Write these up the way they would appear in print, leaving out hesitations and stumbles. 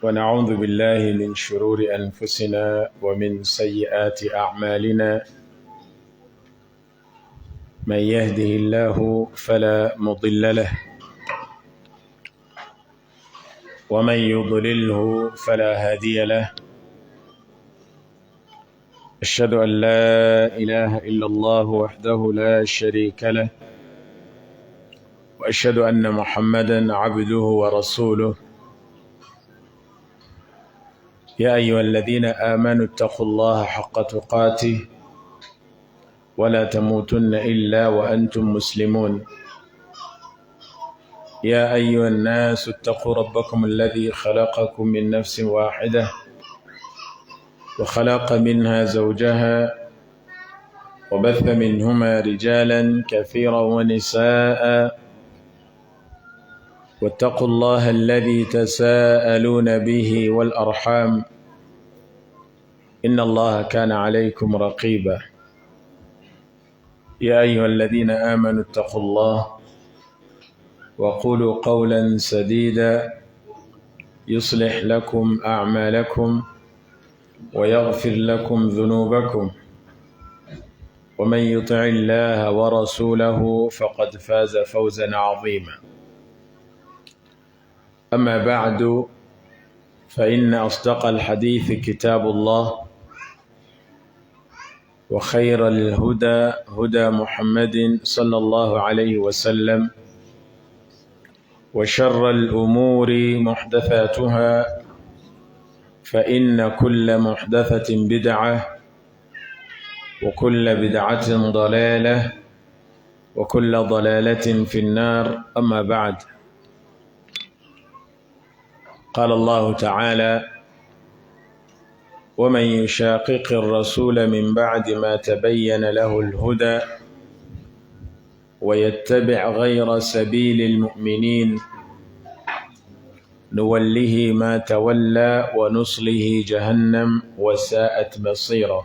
ونعوذ بالله من شرور أنفسنا ومن سيئات أعمالنا من يهده الله فلا مضل له ومن يضلله فلا هادي له. أشهد أن لا إله إلا الله وحده لا شريك له وأشهد أن محمدا عبده ورسوله. يا أيها الذين آمنوا اتقوا الله حق تقاته ولا تموتن إلا وأنتم مسلمون. يا أيها الناس اتقوا ربكم الذي خلقكم من نفس واحدة وخلق منها زوجها وبث منهما رجالا كثيرا ونساء واتقوا الله الذي تساءلون به والأرحام إن الله كان عليكم رقيبا. يا أيها الذين آمنوا اتقوا الله وقولوا قولا سديدا يصلح لكم أعمالكم ويغفر لكم ذنوبكم ومن يطع الله ورسوله فقد فاز فوزا عظيما. أما بعد فإن أصدق الحديث كتاب الله وخير الهدى هدى محمد صلى الله عليه وسلم وشر الأمور محدثاتها فإن كل محدثة بدعة وكل بدعة ضلالة وكل ضلالة في النار. أما بعد، قال الله تعالى: ومن يشاقق الرسول من بعد ما تبين له الهدى ويتبع غير سبيل المؤمنين نوله ما تولى ونصله جهنم وساءت مصيرا.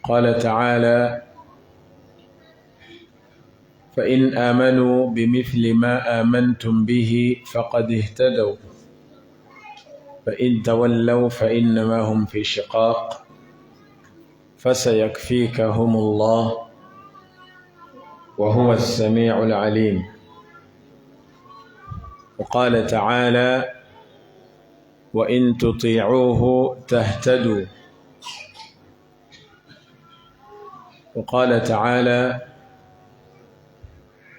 قال تعالى: فإن آمنوا بمثل ما آمنتم به فقد اهتدوا فإن تولوا فإنما هم في شقاق فسيكفيكهم الله وهو السميع العليم. وقال تعالى: وإن تطيعوه تهتدوا. وقال تعالى: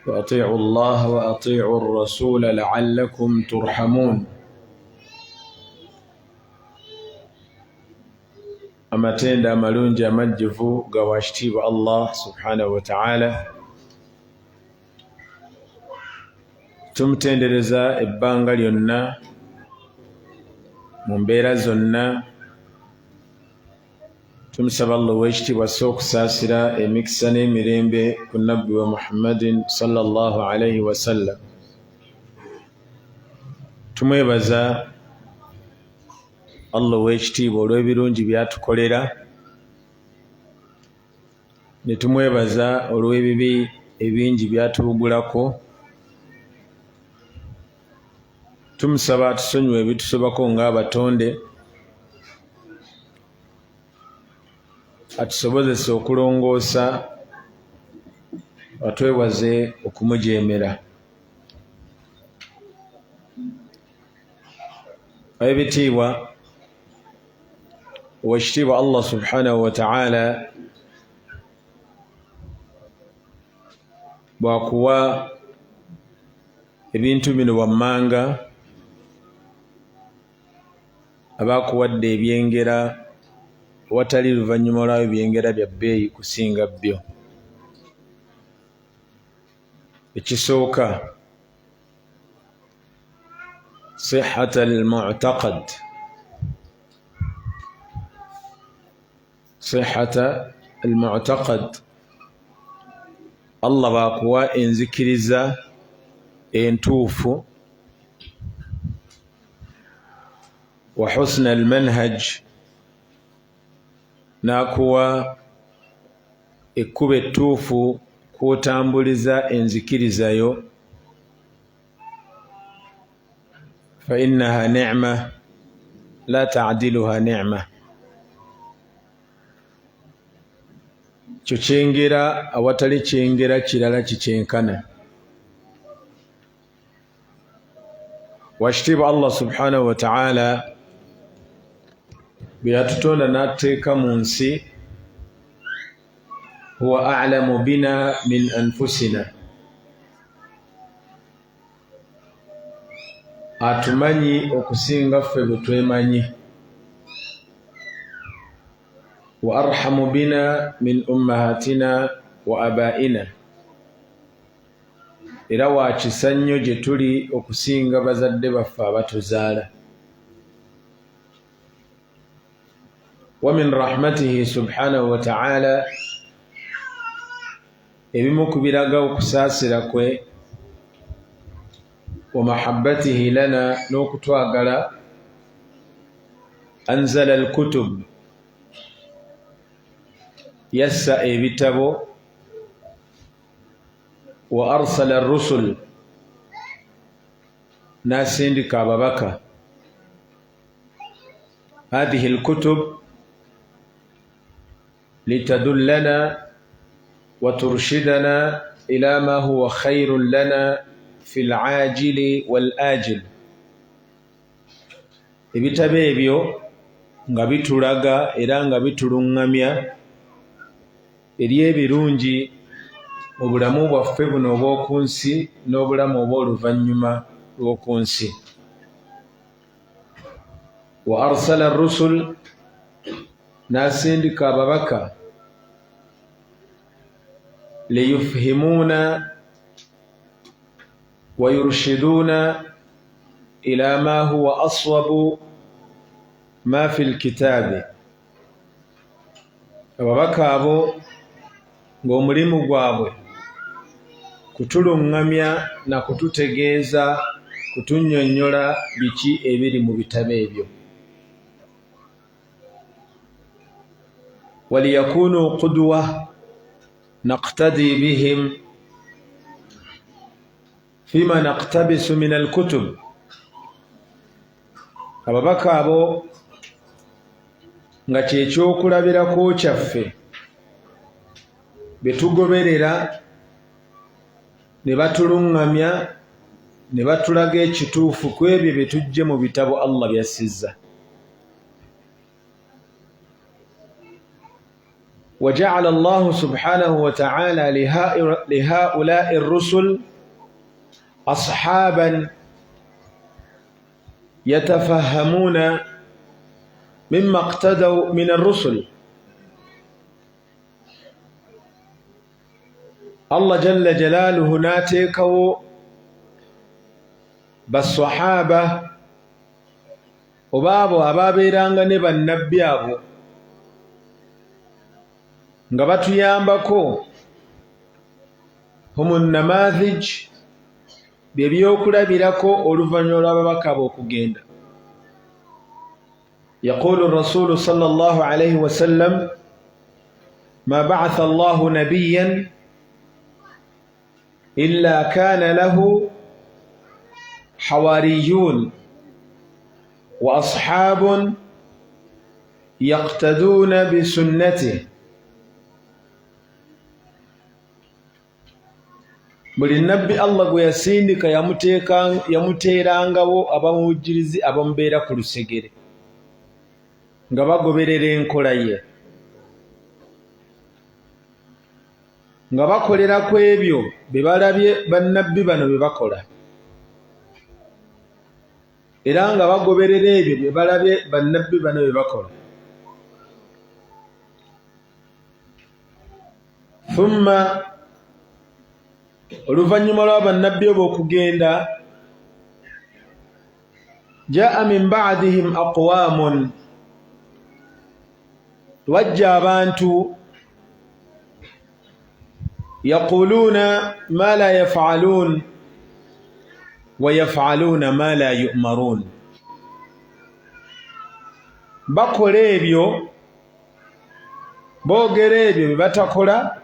وأطيعوا الله وأطيعوا الرسول لعلكم ترحمون. Amatenda amalungi amajjuvu gawashitiibwa Allah subhanahu wa ta'ala. Tumutendereza ebbanga lyonna mu mbeera zonna. Tumusaba Allah ow'ekitiibwa asse okusaasira emikisa n'emirembe ku nabbi wa Muhammadin sallallahu alayhi wa sallam. Tumwebaza Allah ow'ekitiibwa olw'ebirungi by'atukolera, ne tumwebaza olw'ebibi ebingi by'atubugulako. Tumusaba atusonyiwe ebitusobako ng'abatonde, atusobozese okulongoosa, atwewaze okumujeemera. Ebitiibwa ow'ekitiibwa Allah subhanahu wa ta'ala bwakuwa ebintu bino wammanga, abakuwadde ebyengera watali luvannyuma lwayo byengera bya bbeeyi kusinga byo. Ekisooka sihhata al-mu'taqad, sihhata al-mu'taqad. Allah baakuwa enzikiriza entuufu wa husna al-manhaj, n'akuwa ekkubo ettuufu kw'otambuliza enzikiriza yo فإنها نعمة لا تعدلها نعمة. Kyengera awatali kyengera kirala kikyenkana. Washitiibwa Allah subhanahu wa ta'ala bwe yatutonda n'atuteeka mu nsi, huwa a'lamu bina min anfusina, atumanyi okusinga ffe bwe twemanyi. Wa arhamu bina min ummahatina wa abaina, era wa kisa nnyo gye tuli okusinga bazadde baffe abatuzaala. Wa min rahmatihi subhanahu wa ta'ala, ebimu ku biraga okusaasira kwe, wa mahabbatihi lana, n'okutwagala, anzala al-kutub, yassa ebitabo, wa arsala ar-rusul, n'asindika ababaka. Hadhihi al-kutub litadullana wa turshidana ila ma huwa khairun lana fi al-ajili wal-ajil. Ebitabo ebyo nga bitulaga era nga bitulungamya eri ebirungi mu bulamu bwaffe buno obw'oku nsi n'obulamu obw'oluvannyuma lw'oku nsi. Wa arsala ar-rusul, n'asindika ababaka, liyufhimuuna wa yurshiduuna ila ma huwa aswabu ma fi al-kitaabi. Ababaka abo ng'omulimu gwabwe kutulungamya na kututegeeza, kutunnyonnyola biki ebiri mu bitabo ebyo. waliyakunu qudwa naqtadi bihim fima naqtabisu min al-kutub. Ababaka abo nga kyekyokulabirako kyaffe betugoberera, ne batulungamya, ne batulaga ekituufu ku ebyo bye tujje mu bitabo Allah byassizza. وجعل الله سبحانه وتعالى لهؤلاء الرسل أصحابا يتفهمون مما اقتدوا من الرسل. الله جل جلاله ناتيكو بالصحابة وبابو أبابيرانغ نبا النبيابو nga batuyambako. Humu namadhij, bye byokulabirako oluvannyuma lw'ababaka okugenda. Yaqulu ar-rasulu sallallahu alayhi wa sallam, ma ba'atha Allahu nabiyyan illa kana lahu hawariyun wa ashabun yaqtaduna bi sunnatihi. Buli nabbi Allah gwe yasindika yamuteerangawo abamuvujjirizi abamubeera ku lusegere nga bagoberera enkola ye, nga bakolera ku ebyo bye balabye bannabbi bano bye bakola, era nga bagoberera ebyo bye balabye bannabbi bano bye bakola. Thumma, oluvannyuma lwa bannabbi abo okugenda, jaa min ba'dihim aqwamun, wajja abantu yaquluuna ma la yaf'aluun wa yaf'aluuna ma la yu'maruun. Bakola ebyo, boogera ebyo bye batakola,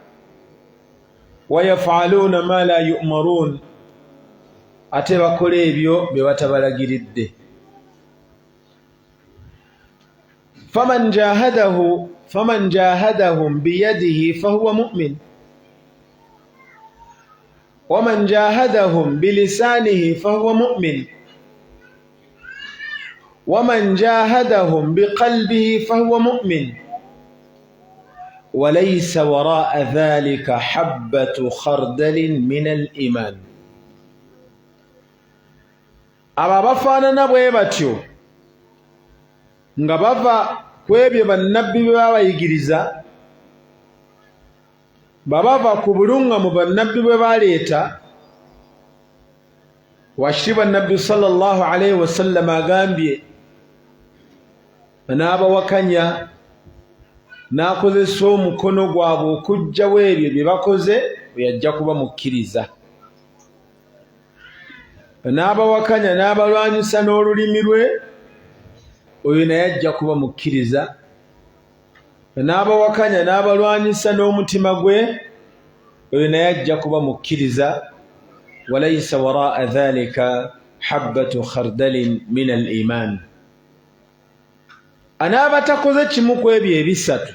wa yaf'aluuna ma la yu'maruun, ate bakola ebyo bye batabalagiridde. faman jahadahum biyadihi fahuwa mu'min waman jahadahum bilisanihi fahuwa mu'min waman jahadahum biqalbihi fahuwa mu'min walaysa wara'a dhalika habbatu khardalin min al-iman. abo bafaanana bwe batyo nga bava ku ebyo bannabbi bye babayigiriza, babava ku buluŋŋamu bannabbi bwe baleeta. Wakitiibwa Nabbi sallallahu alayhi wasallam agambye n'abawakanya n'akozesa omukono gwabwe okuggyawo ebyo bye bakoze, bwe yajja kuba mukkiriza. N'abawakanya n'abalwanyisa n'olulimi lwe, oyo naye ajja kuba mukkiriza. N'abawakanya n'abalwanyisa n'omutima gwe, oyo naye ajja kuba mukkiriza. walaysa wara'a dhalika habbatu khardalin min al-iman. Anaaba takoze kimu ku ebyo ebisatu,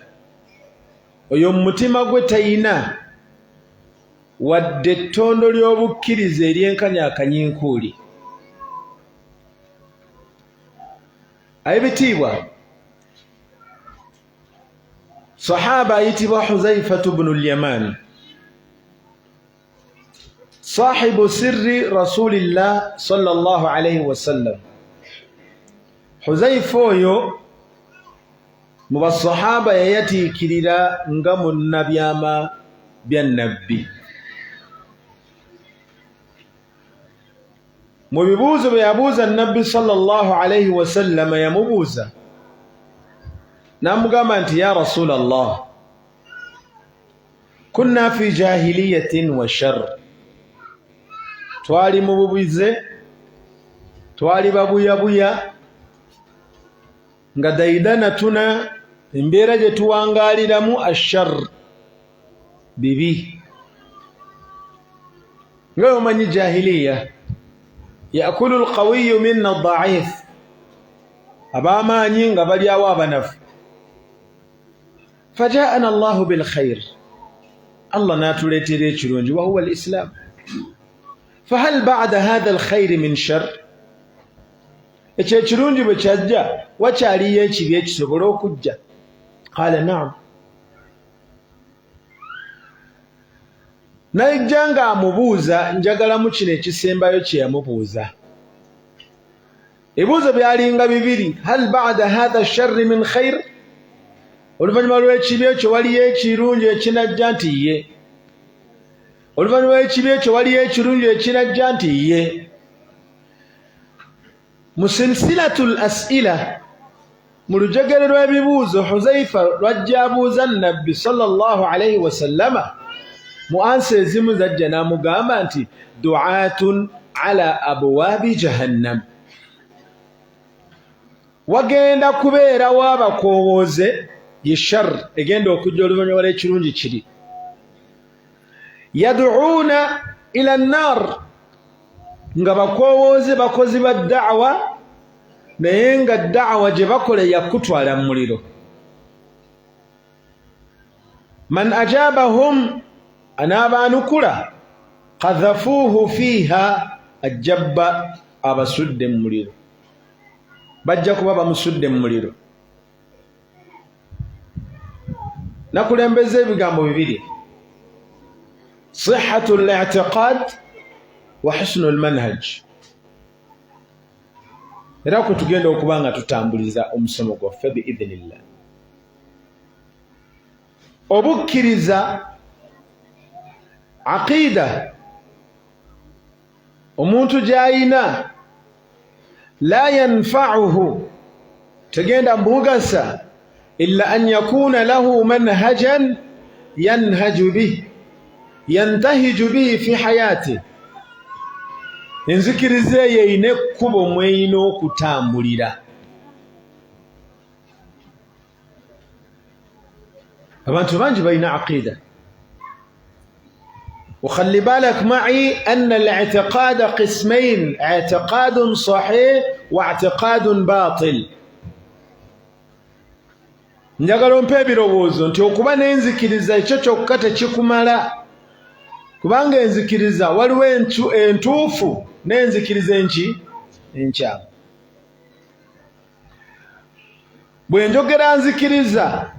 oyo mu mutima gwe tayina wadde ettondo ly'obukkiriza eryenkanyakanyiinkuuli. Ayibitiibwa, sahaba ayitibwa Huzaifatu bnu al-Yaman, sahibu sirri rasulillah sallallahu alayhi wasallam. Huzaifa oyo mu basahaba yayatiikirira nga munnabyama bya nabbi. Mu bibuuzo bye yabuuza nabbi sallallahu alayhi wasallam, yamubuuza n'amugamba nti ya rasulallah, kunna fi jahiliyatin wa shar, twali mu bubize, twali babuyabuya, nga daidana tuna embeera gye tuwangaaliramu ashar, bibi. Nga omanyi jahiliya, yakulu alqawiyu minna addaif, ab'amaanyi nga balyawo abanafu. Fajaana allahu bilkhair, Allah n'atuleetera ekirungi, wa huwa alislam. Fahal ba'da hadha alkhairi min shar, ekyo ekirungi bwe kyajja wakyaliyo ekibi ekisobola okujja? Qala naam. Najja nga amubuuza, njagalamu kino ekisembayo kye yamubuuza. Ebibuuzo byalinga bibiri, hal ba'da hadha sharri min khair, oluvannyuma lw'ekibi ekyo waliyo ekirungi ekinajja nti ye. Oluvannyuma lw'ekibi ekyo waliyo ekirungi ekinajja nti ye. Mu silsilatul as'ila, mu lujegere lw'ebibuuzo, Huzaifa lwajja abuuza nabbi sallallahu alayhi wasallama, mu ansa ezimu zajja n'amugamba nti du'atun ala abwaabi jahannam, wagenda kubeerawo abakoowooze, ye shar egenda okujja oluvannyuma lw'ekirungi kiri. Yadu'uuna ila nnar, nga bakoowooze bakozi ba da'wa, naye nga da'wa gye bakola yakutwala mu muliro. Man ajaabahum, anaabaanukula, qadhafuuhu fiiha, ajjabba abasudde mu muliro, bajja kuba bamusudde mu muliro. Nakulembeza ebigambo bibiri, sihhatu al-i'tiqad wa husnu al-manhaj. Era kwe tugenda okuba nga tutambuliza omusomo gwaffe biidhnillah. Obukkiriza, aqida, omuntu gy'ayina, la yanfa'uhu, tegenda mugasa illa an yakuna lahu manhajan yanhaju bihi, yantahiju bihi fi hayati. Enzikiriza eyo eyina ekkubo mweyina okutambulira. Abantu bangi balina aqida, وخلي بالك معي أن الاعتقاد قسمين: اعتقاد صحيح واعتقاد باطل. njagala ompe ebirowoozo nti okuba n'enzikiriza ekyo kyokka tekikumala, kubanga enzikiriza waliwo entuufu n'enzikiriza enkyamu. bwe njogera nzikiriza,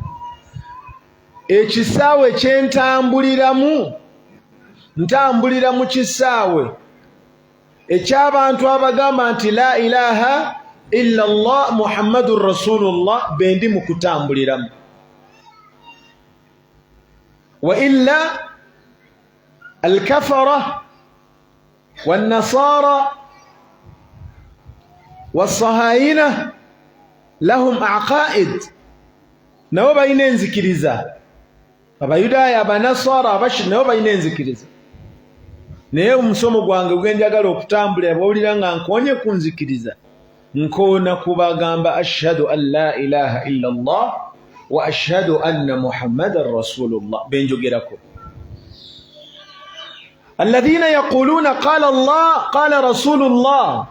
ekisaawe kye ntambulira mu kisaawe eky'abantu abagamba nti la ilaha illa Allah Muhammadun Rasulullah bendi mu kutambuliramu. wa illa al-kafara wan-nasara was-sahayina lahum aqaid, nabo balina enzikiriza. abayudaaya, abanasara, abashiri nabo balina enzikiriza. naye omusomo gwange gwenjagala okutambulira, bw'owulira nga nkoonye ku nzikiriza, nkoona kubagamba ashhadu an la ilaha illa Allah wa ashhadu anna Muhammadan Rasulullah benjogerako. alladhina yaquluna qala Allah qala Rasulullah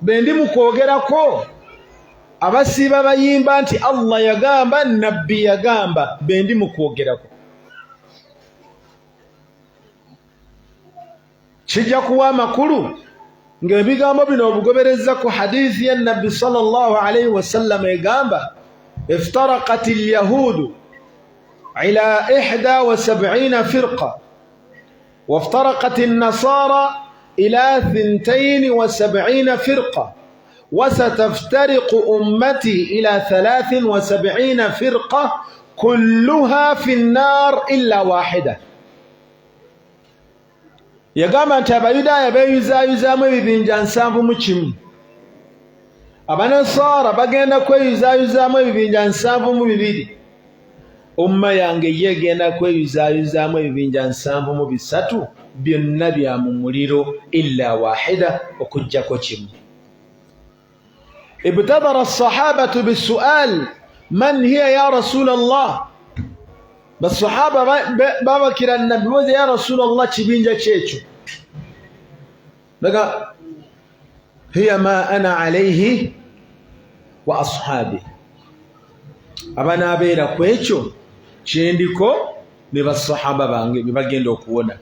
bendi mu kwogerako. abasiiba bayimba nti Allah yagamba, nabbi yagamba, bendi mu kwogerako. kijja kuwa amakulu ng'ebigambo bino obugobereza ku hadithi ya nabbi sallallahu alayhi wasallam egamba: iftaraqat alyahudu ila 71 firqa waftaraqat النصارى إلى 72 فرقة وستفترق أمتي إلى 73 فرقة كلها في النار إلا واحدة. yagamba nti abayudaaya beeyuzaayuzaamu ebibinja 7 mu kimu, abanasaara bagenda kweyuzaayuzaamu ebibinja 7 mu 2, umma yange ye egenda kweyuzaayuzaamu ebibinja 7 mu 3, byonna bya mu muliro illa waahida, okujjako kimu. ibtadara as-sahabatu bis-su'al man hiya ya rasul Allah. basahaba babakira nabbi boze ya rasul Allah kibinja kyekyo, daga hiya ma ana alayhi wa ashabi, abana abeera ku ekyo kyendiko ne basahaba bange bye bagenda okuwona.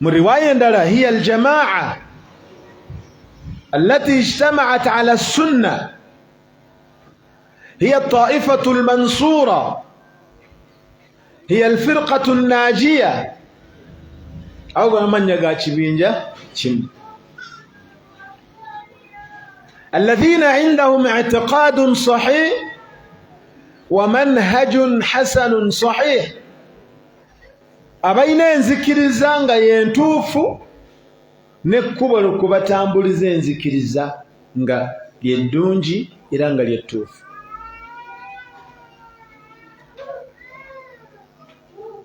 mu riwaya endala hiya aljamaa allati ijtama'at ala as-sunnah هي الطائفة المنصورة هي الفرقة الناجية أو من يقاتش بينجا الذين عندهم اعتقاد صحيح ومنهج حسن صحيح. أبين ذكر الزانغ ينتوفو نكوبا لكوبا تامبولي زين ذكر الزانغ يندونجي إلانغ يتوفو.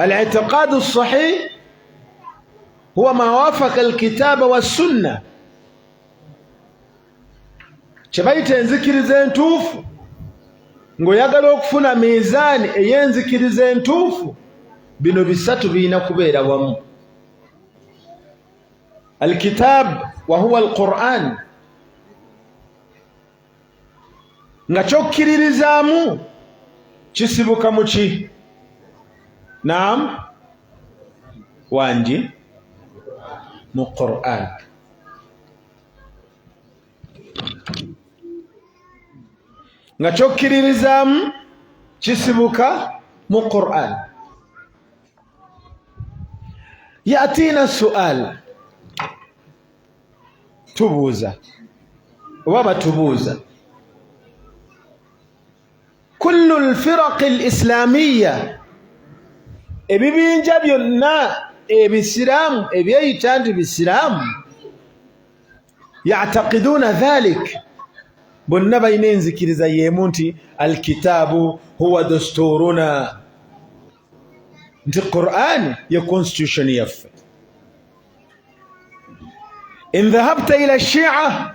الاعتقاد الصحيح هو ما وافق الكتاب والسنة. كبايت enzikiriza entuufu ng'oyagala okufuna miizaani ey'enzikiriza entuufu, bino bisatu birina kubeera wamu: alkitab wa huwa alquran, nga kyokkiririzaamu kisibuka mu ki? Naam, wanji mu Qur'an. nga kyokkiririzaamu kisibuka mu Qur'an. yatina su'al, tubuuza oba batubuuza: kullu al-firaq al-islamiyya, ebibinja byonna ebisiraamu ebyeyita nti bisiraamu, ya'taqiduna dhalik, bonna balina enzikiriza y'emu nti alkitaabu huwa dasturuna, nti Qur'an ye constitution yaffe. in dhahabta ila shia,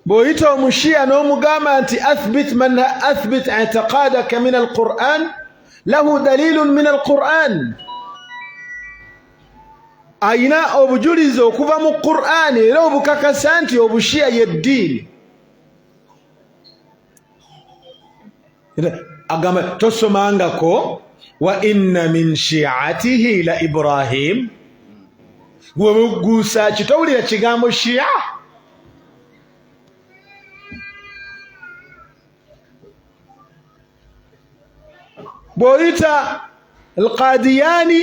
bw'oyita omushiya n'omugamba nti athbit i'tiqadaka min alquran له دليل من القرآن ayina obujulizi okuva mu Qur'an era obukakasa nti obushiya y'eddiini agamba tosomangako wa inna min shi'atihi la Ibrahim webugusa kitowulira kigambo shi'a bw'oyita al-Qadiyani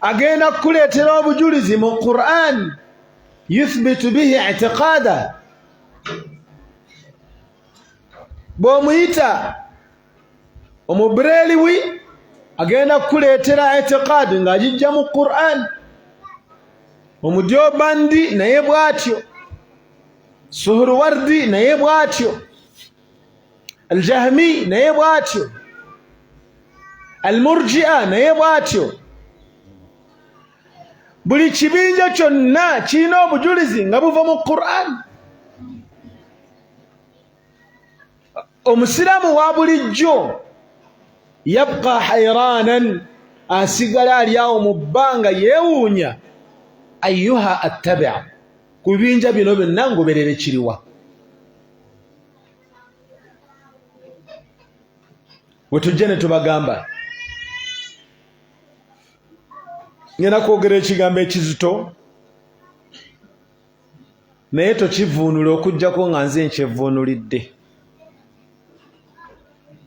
agenda kuleetera obujulizi mu Qur'an yuthbitu bihi i'tiqada bw'omuyita omubreliwi agenda kuleetera i'tiqad ng'agijja mu Qur'an omudyobandi naye bw'atyo suhurwardi naye bw'atyo aljahmi naye bw'atyo almurji'a naye bw'atyo buli kibinja kyonna kirina obujulizi nga buva mu Qur'an omusiraamu wa bulijjo yabqa hayranan asigala ali awo mu bbanga yeewuunya ayyuha attabi'a ku bibinja bino byonna ngoberere kiriwa bwe tujja ne tubagamba ngenda kwogera ekigambo ekizito naye tokivuunula okuggyako nga nze nkyevuunulidde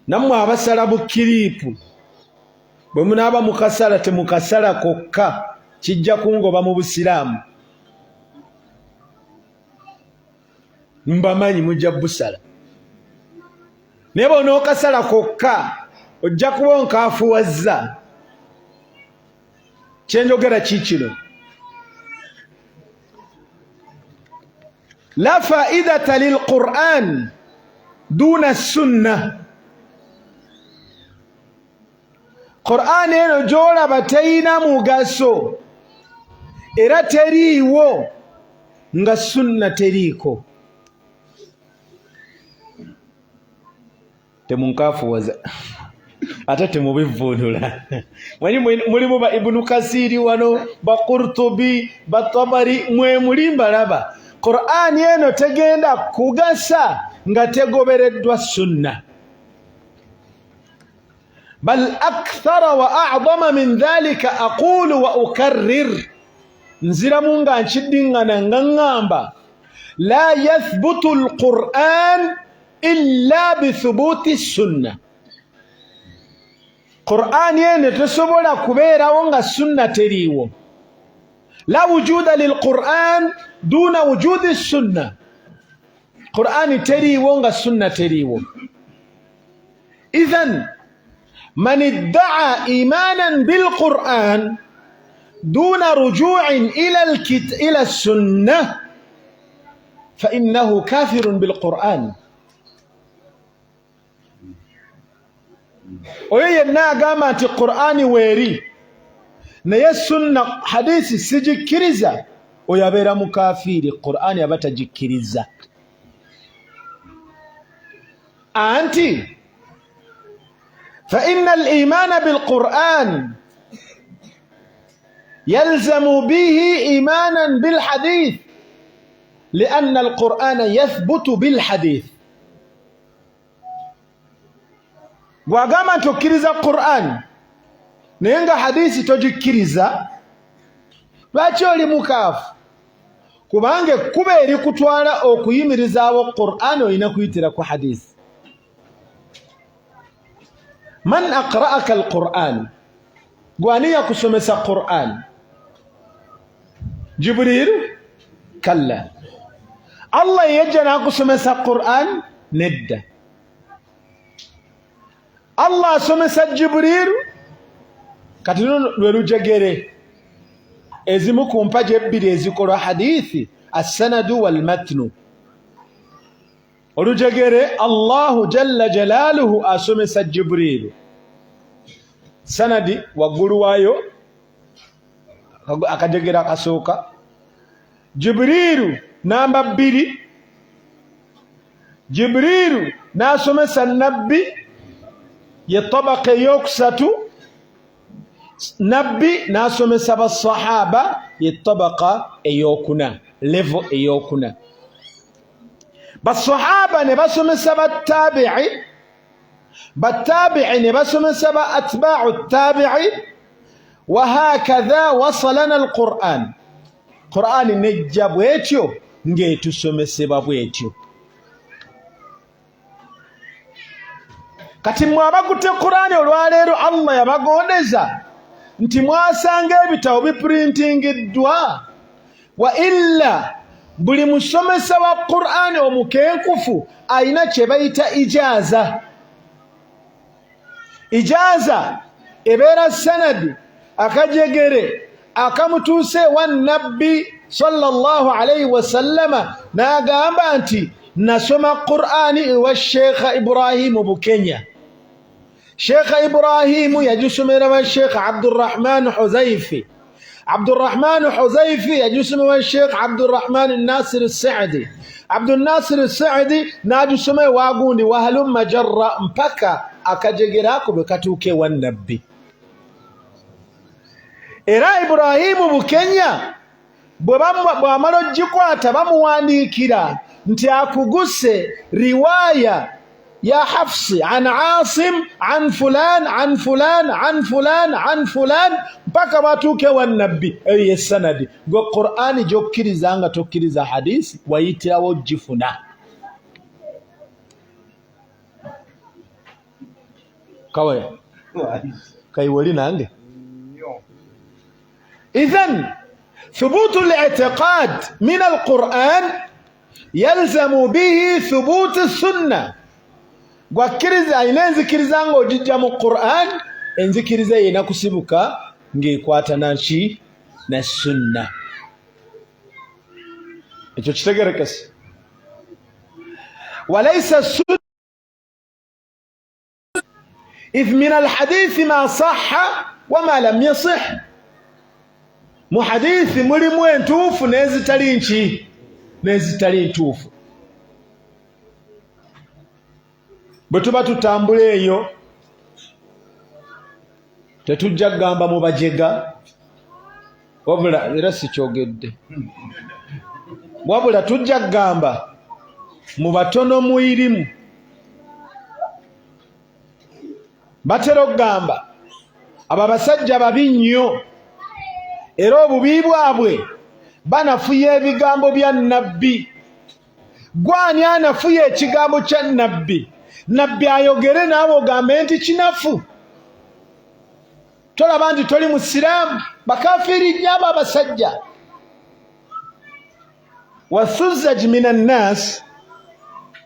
nammwe abasala bukiriipu bwe munaaba mukasala temukasala kokka kijja kungoba mu busiraamu mbamanyi mujja busala naye bw'onookasala kokka ojja kuba onkaafuwazza kyenjogera kiikino la faidata lilquran duna sunna Qur'an eno gy'olaba terina mugaso era teriiwo nga sunna teriiko temunkaafuwaza ate temubivuunula mulimu ba Ibnu Kasiri wano ba Qurtubi ba Tabari mwe mulimba laba Qur'an eno tegenda kugasa nga tegobereddwa sunna bal akthara wa a'zama min dhalika aqulu wa ukarrir nziramu nga nkiddingana nga ngamba la yathbutu alquran illa bithubuti sunna Qur'an eno tesobola kubeerawo nga sunna teriiwo la wujuda lilquran duna wujudi sunna Qur'an teriiwo nga sunna teriiwo idhan man idda'a imanan bilquran duna ruju'in ila as-sunnah fa innahu kafirun bilquran oyo yenna agamba nti Qur'ani weeri naye sunna hadisi sigikkiriza oyo abeera mukafiiri Qur'ani aba tagikkiriza anti fa inna al-imana bil-Qur'an yalzamu bihi imanan bil-hadith lianna al-Qur'ana yathbutu bil-hadith bw'agamba nti okkiriza Qur'an naye nga hadisi togikkiriza lwaki oli mukaafu kubanga ekkuba erikutwala okuyimirizaawo Qur'an olina kuyitira ku hadisi man aqra'aka al-Qur'an gwani yakusomesa Qur'an Jibril kalla Allah yajja n'akusomesa Qur'an nedda Allah asomesa Jibril kati lwe lujegere ezimu ku mpaji ebbiri ezikolwa hadithi as-sanadu wal-matnu olujegere Allahu jalla jalaaluhu asomesa Jibril sanadi waggulu waayo akajegera akasooka Jibril namba 2 Jibril n'asomesa nabbi ye tabaka eyokusatu nabbi n'asomesa basahaba ye tabaka eyokuna level eyokuna basahaba ne basomesa battabi'i ne basomesa ba atba'u tabi'i wa hakadha wasalana alquran Qur'an nejja bwetyo ng'etusomesebwa bwetyo kati mwabakutte Qur'an olwaleero Allah yabagondeza nti mwasanga ebitabo biprintingiddwa wa illa buli musomesa wa Qur'an omukenkufu ayina kye bayita ijaza ebeera sanadi akajegere akamutuuse wa nabbi sallallahu alayhi wa sallama n'agamba nti nasoma Qur'ani ewa Sheikh Ibrahim Bukenya. Sheikh Ibrahim yajusomera wa Sheikh Abdurrahman Huzaifi. Abdurrahman Huzaifi yajusomera wa Sheikh Abdurrahman Nasir Saadi. Abdul Nasir Saadi najusomera wa gundi wa halumma jarra mpaka akajegera ko bekatuuke wa nabbi. Era Ibrahim Bukenya bw'amala ogikwata bamuwandiikira nti akuguse riwaya ya Hafsi an Asim an fulan an fulan an fulan an fulan mpaka batuuke wa nabbi eyo ye sanadi gwe Qur'ani gy'okkiriza nga tokkiriza hadisi wayitirawo ogifuna kawe kayiwoli nange إذن ثبوت الاعتقاد من القرآن يلزم به ثبوت السنة وكرزا ينذكرزا ng'ojijja mu Qur'an enzikiriza yena kusibuka ng'ekwata nanki na sunna ekyo kitegerekese وليس السنة إذ من الحديث ما صح وما لم يصح mu hadithi mulimu entuufu n'ezitali nki n'ezitali ntuufu bwe tuba tutambula eyo tetujja kugamba mu bajega wabula era sikyogedde wabula tujja kugamba mu batono muyirimu batera okugamba abo abasajja babi nnyo era obubi bwabwe banafuya ebigambo bya nabbi gwani anafuya ekigambo kya nabbi nabbi ayogere naawe ogambe nti kinafu tolaba nti toli musiraamu bakafiri nnyo abo abasajja والثزج من الناس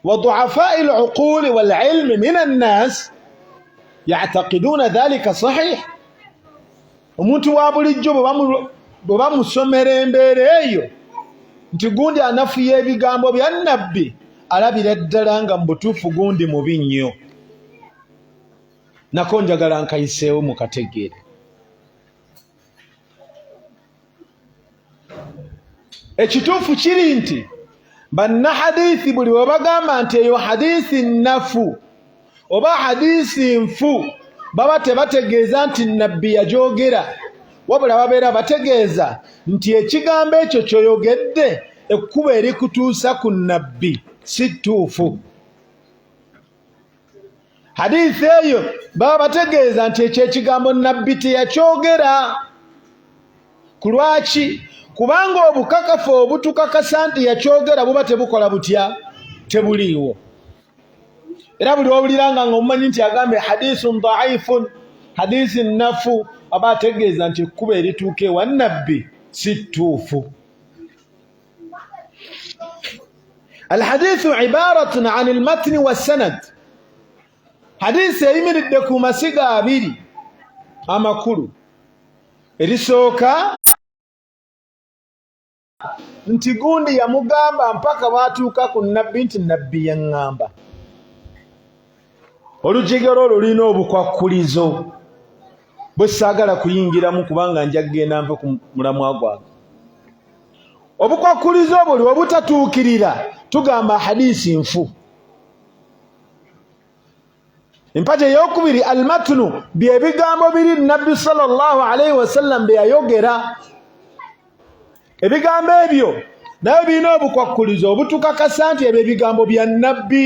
وضعفاء العقول والعلم من الناس يعتقدون ذلك صحيح omuntu wa bulijjo bwe bamusomera embeera eyo nti gundi anafuya ebigambo bya nabbi alabira ddala nga mu butuufu gundi mubi nnyo nako njagala nkayiseewo mu kategeere ekituufu kiri nti banna hadithi buli we bagamba nti eyo hadithi nnafu oba hadithi nfu baba tebategeeza nti nabbi yajoogera wabula babeera bategeeza nti ekigambo ekyo kyoyogedde ekkubo erikutuusa ku nabbi si ttuufu hadithi eyo baba bategeeza nti ekyo ekigambo nabbi teyakyogera ku lwaki kubanga obukakafu obutukakasa nti yakyogera buba tebukola butya tebuliiwo era buli wawuliranga ng'omumanyi nti agambye hadithun dhaifun hadithi nnafu aba ategeeza nti ekkubo erituuka ewa nabbi si ttuufu alhadithu ibaratun an almatni wassanad hadithi eyimiridde ku masiga abiri amakulu erisooka nti gundi yamugamba mpaka baatuuka ku nabbi nti nabbi yaŋŋamba olujegero lulina obukwakkulizo bwe saagala kuyingiramu kubanga nja kgenda nve ku mulamwa gwange obukwakkulizo buli obutatuukirira tugamba hadisi nfu empata eyokubiri almatnu byebigambo biri nabbi sallallahu alaihi wasallam byayogera. Ebigambo ebyo nayo birina obukwakkulizo obutukakasa nti ebyo ebigambo bya nabbi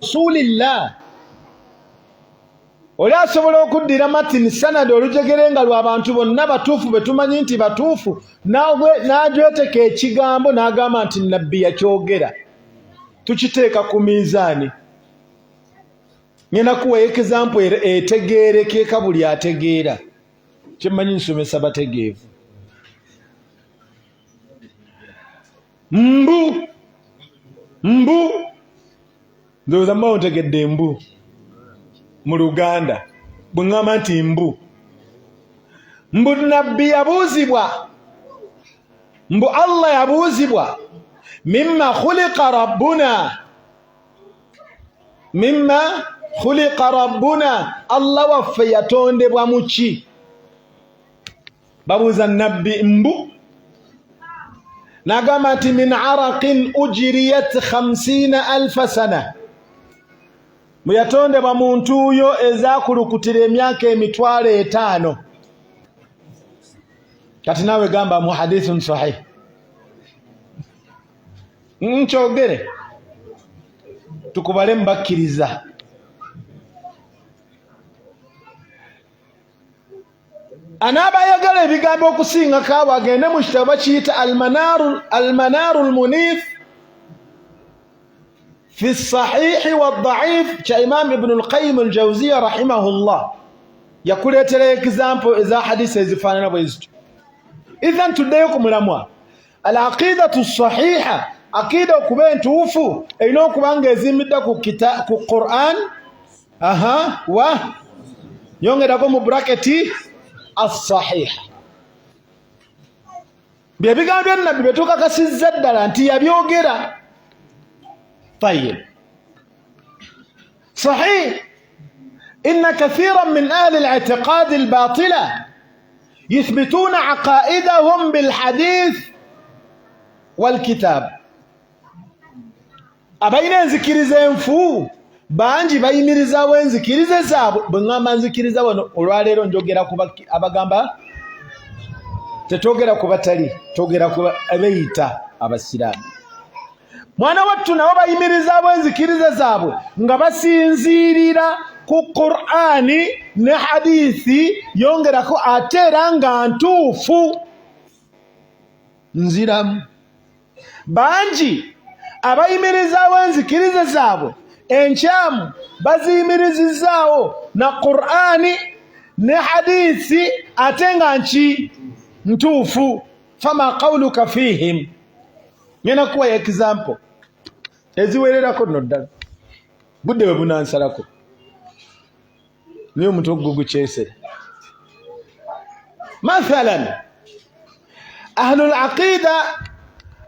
rasulillah. Oli asobola okuddira matini sanad olujegere nga lw'abantu bonna batuufu betumanyi nti batuufu n'ajweteka ekigambo n'agamba nti nabbi yakyogera, tukiteeka ku miizaani. Ngenda kuwa example etegeerekeka buli ategeera. Kyemmanyi nsomesa bategeevu. Mbu ndowooza mbawo ntegedde embu mu Luganda bwe ŋŋamba nti mbu nabbi yabuuzibwa, mbu Allah yabuuzibwa mimma khuliqa rabbuna, Allah waffe yatondebwa mu ki? Babuuza nabbi mbu, n'agamba nti min araqin ujriyat 50,000 sana, bwe yatondebwa mu ntuuyo ezaakulukutira emyaka 5,000. Kati naawe gamba mu hadithun sahih nkyogere tukubale mubakkiriza. Anaabayagala ebigambo okusinga kaabo agende mu kitabo bakiyita almanaru lmunif fi sahihi waddaif kya Imam Ibn al-Qayyim al-Jawziyya rahimahullah. Yakuleetera example eza hadisi ezifaanana bwe zityo. Idhan tuddeyo ku mulamwa. Al-aqidatu sahiha, aqida okuba entuufu erina okuba nga ezimbiddwa ku Qur'an wa nyongerako mu braketi as-sahiha. Byebigambo bya nabbi betukakasizza ddala nti yabyogera. طيب صحيح إن كثيرا من أهل الاعتقاد الباطلة يثبتون عقائدهم بالحديث والكتاب. أبين نزكريزا ينفو banji bayimirizawo enzikirize zaabwe. Bwe ŋŋamba nzikiriza wano olwaleero njogera ku abagamba, tetwogera ku batali, twogera ku abeeyita abasiraamu. Mwana wattu nabo bayimirizaawo enzikirize zaabwe nga basinziirira ku Qur'ani ne hadiisi, yongerako ate era nga ntuufu nziramu. Bangi abayimirizaawo enzikirize zaabwe enkyamu baziyimirizizaawo na Qur'ani ne hadiisi ate nga ntuufu. Fama qawluka fihim. Ngenda kuwa example eziwererako nno ddala, budde bwe bunansalako naye omutwe gugukyesera. Mathalan ahlul aqida,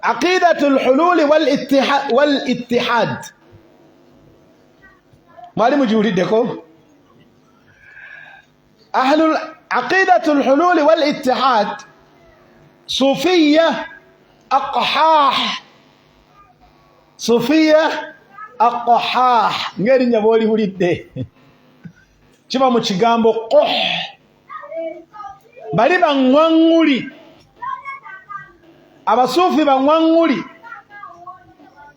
aqidatul hululi wal ittihad. Mwali mujiwuliddeko? Ahlul aqidatul hululi wal ittihad sufiyya aqhah. Sufiyya aqhah ng'erinnya bw'oliwulidde kiba mu kigambo qoh. Bali baŋŋwaŋŋuli, abasuufi baŋŋwaŋŋuli,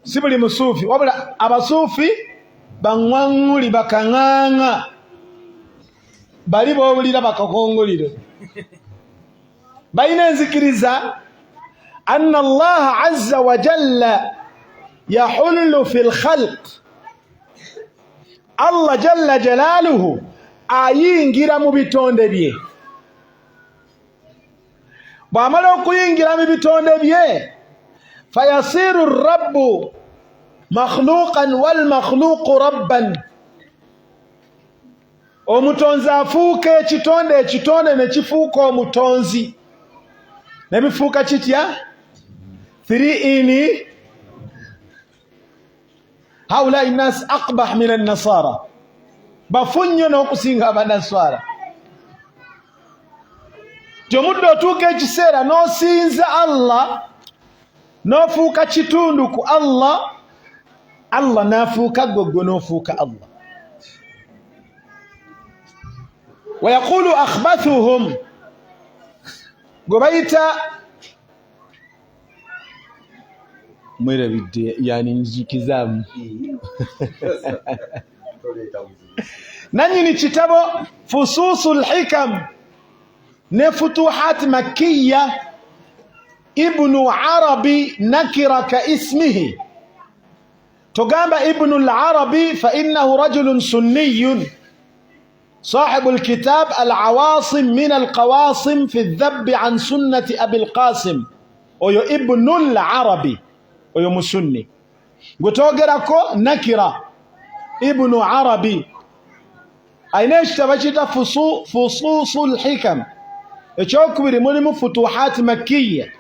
si buli musuufi wabula abasuufi baŋŋwaŋŋuli bakaŋŋaŋa, bali b'owulira bakakongolire. Balina enzikiriza anna Allah azza wa jalla yahullu fil khalq. Allah jalla jalaaluhu ayingira mu bitonde bye. Bw'amala okuyingira mu bitonde bye, fayasiru rabbu makhluqan wal makhluqu rabban. Omutonzi afuuka ekitonde, ekitonde ne kifuuka omutonzi. Ne bifuuka kitya? 3 ini haula innas aqbah min an-nasara. Bafunyo n'okusinga abanaswara. Gy'omudde otuuka ekiseera n'osinza Allah n'ofuuka kitundu ku Allah, Allah nafuuka gwe n'ofuuka Allah. ويقول أخبثهم قبيتا mwera bidde yani nzikizamu nanyini kitabo fususul hikam ne futuhat makkiya ibnu arabi nakira ka ismihi tugamba ibnu al-arabi fa innahu rajulun sunniyun صاحب الكتاب العواصم من القواصم في الذب عن سنة أبي القاسم ويو ابن العربي ويو مسني قتوغركو نكرة ابن عربي أين اشتبشت فصوص الحكم اشوكبري ملم فتوحات مكية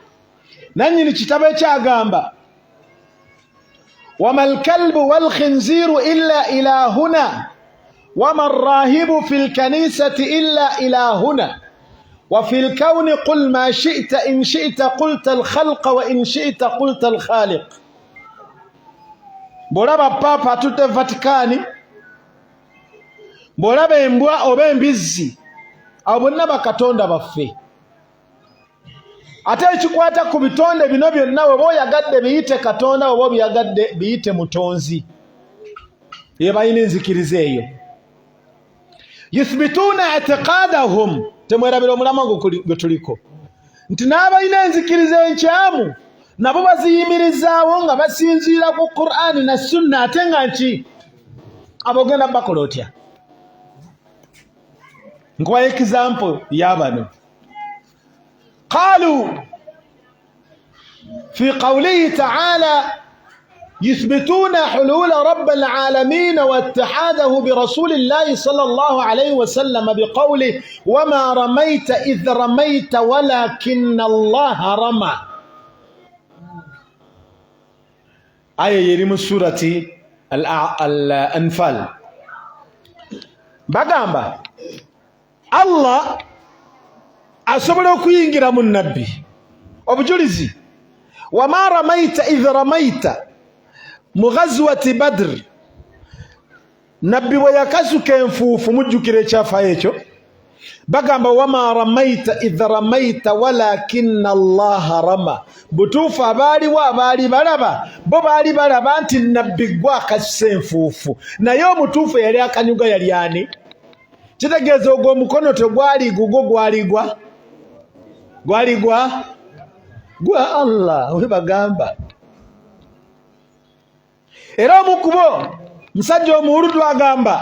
نني نشتبشت أغامبا وما الكلب والخنزير إلا إلى هنا وما الراهب في الكنيسة إلا إلى هنا وفي الكون قل ما شئت إن شئت قلت الخلق وإن شئت قلت الخالق. بولابا بابا توت فاتيكاني بولابا embwa oba embizzi abo bonna bakatonda baffe ate ekikwata ku bitonde bino byonna oba oyagadde biyite katonda oba obiyagadde biyite mutonzi ye balina enzikiriza eyo. yuthbituna i'tiqadahum temwerabira omulamu gwe tuliko nti n'abalina enzikiriza enkyamu nabo baziyimirizaawo nga basinziira ku Qur'ani na Sunna ate nga nki abogenda bakola otya. nkuwa example y'abano qalu fi qawlihi ta'ala يثبتون حلول رب العالمين واتحاده برسول الله صلى الله عليه وسلم بقوله وما رميت إذ رميت ولكن الله رمى. آية يريم سورة الأنفال bagamba Allah asobola okuyingira mu nabbi obujulizi wama ramaita idh ramaita mu ghazwati badr nabbi bwe yakasuka enfuufu mujjukire ekyafa ekyo bagamba wama ramaita idh ramaita walakinna allaha rama butuufu abaaliwo abaali balaba bo baali balaba nti nabbi gwe akasusa enfuufu naye omutuufu yali akanyuga yali ani kitegeeza ogwo omukono tegwali gugwo gwali gwa Allah we bagamba. era omukubo musajja omuwurudu agamba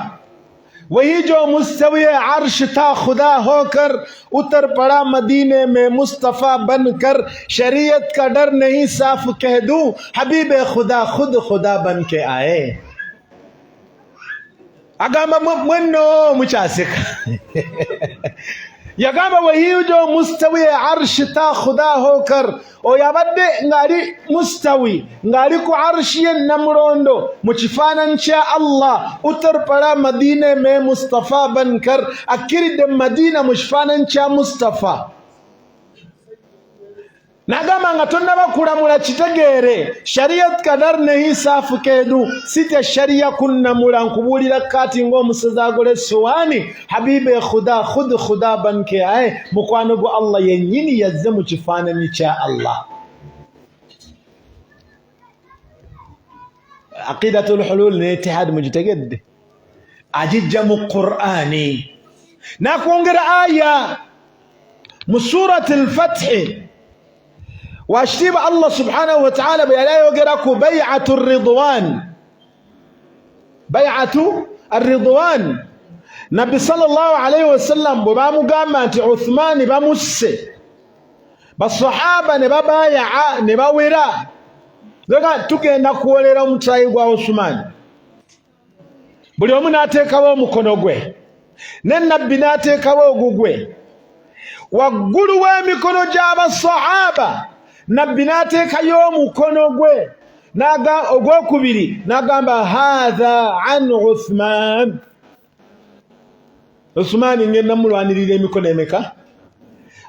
वही जो मुस्तवी अर्श था खुदा होकर उतर पड़ा मदीने में मुस्तफ़ा बनकर शरीयत का डर नहीं साफ कह दूं हबीब खुदा खुद खुदा बन के आए. agamba mwenno mukyaseka yagamba wahii jo mustawi arshi ta khuda hokar oyo abadde ngali mustawi ngali ku arshi ye namulondo mu kifaananyi kya Allah utarpala madina me Mustafa bankar akiridde madina mu kifaananyi kya Mustafa nagamba nga tonnabakulamula kitegeere shariyat kadar nehi saafu keedu sitya shariya kunnamula nkubuulira kati ng'omusezi agola essowaani habibe khuda khud khuda banke aye mukwano gwa Allah yennyini yazze mu kifaananyi kya Allah. aqidatul hulul ne itihad mujitegedde ajijja mu Qur'ani nakwongera aya mu surati al-Fath واشتيب الله سبحانه وتعالى بيلا يوغراكو بيعة الرضوان نبي صلى الله عليه وسلم بامو غاما انت عثمان بامس بالصحابه نبا بايع نبا ويرا دوغا تugenda kuwolera omutrai gwa Uthman buli omu n'ateekawo omukono gwe ne nabbi n'ateekawo ogugwe waggulu w'emikono gy'abasahaba nabbi n'ateekayo omukono gwe ogwokubiri n'agamba hadha an Uthman. Uthman ngenda mulwanirira emikono emeka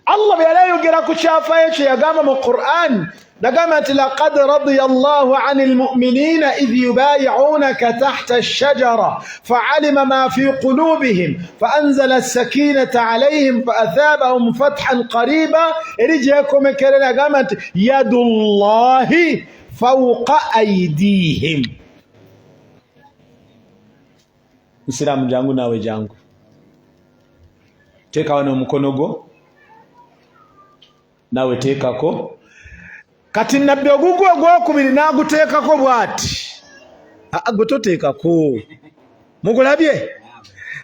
Allah bwe yali ayogera ku kyafa ekyo yagamba mu Qur'an نقامت لقد رضي الله عن المؤمنين إذ يبايعونك تحت الشجرة فعلم ما في قلوبهم فأنزل السكينة عليهم فأثابهم فتحا قريبا رجيكم كرنا قامت يد الله فوق أيديهم. Isilamu jangu nawe jangu teka wano mukono gwo nawe tekako kati nabbi ogugwo ogwokubiri naguteekako bwati agutoteekako mugulabye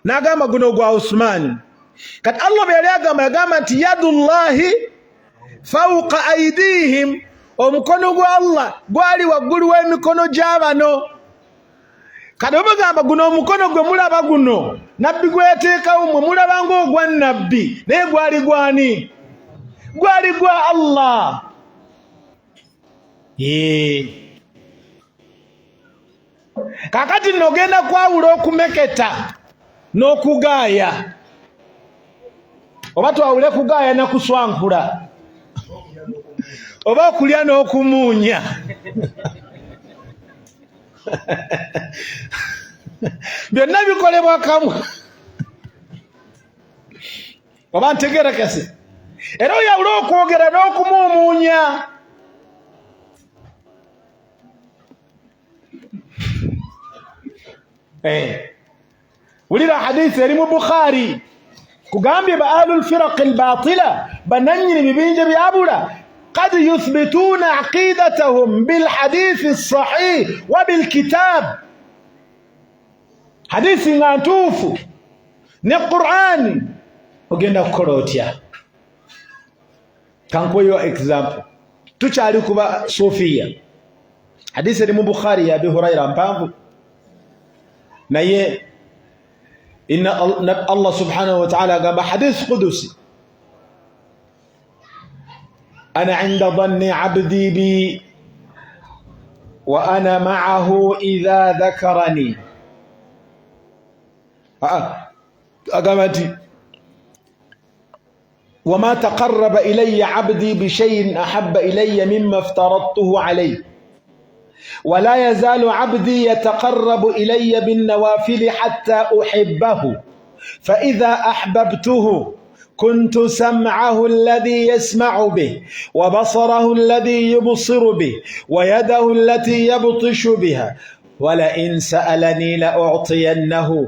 nagamba guno gwa Usman kati Allah bwe yagamba yagamba nti yadullahi fawqa aydihim omukono gwa Allah gwali waggulu w'emikono gy'abano kati obagamba guno omukono gwe mulaba guno nabbi gweteekawo mwe mulaba ng'ogwa nabbi naye gwali gwani? Gwali gwa Allah. Kakati nogenda kwawula okumeketa n'okugaaya oba twawule kugaaya na kuswankula oba okulya n'okumuunya byonna bikolebwa kamu oba ntegeera kase era oyawula okwogera n'okumuumuunya. Wulira hadithi eri mu Bukhari kugambye ba ahlul firaq albatila bananyini bibinje byabula قد يثبتون عقيدتهم بالحديث الصحيح وبالكتاب حديث ngatufu ne Qur'ani ogenda kukolotya kankoyo example tuchali kuba Sofia hadisi eri mu Bukhari ya Abi Hurairah mpanvu naye inna Allah subhanahu wa ta'ala gamba hadith qudusi أنا عند ظن عبدي بي وأنا معه إذا ذكرني. أقامتي وما تقرب إلي عبدي بشيء أحب إلي مما افترضته عليه ولا يزال عبدي يتقرب إلي بالنوافل حتى أحبه فإذا أحببته كنت سمعه الذي يسمع به وبصره الذي يبصر به ويده التي يبطش بها ولئن سألني لأعطينه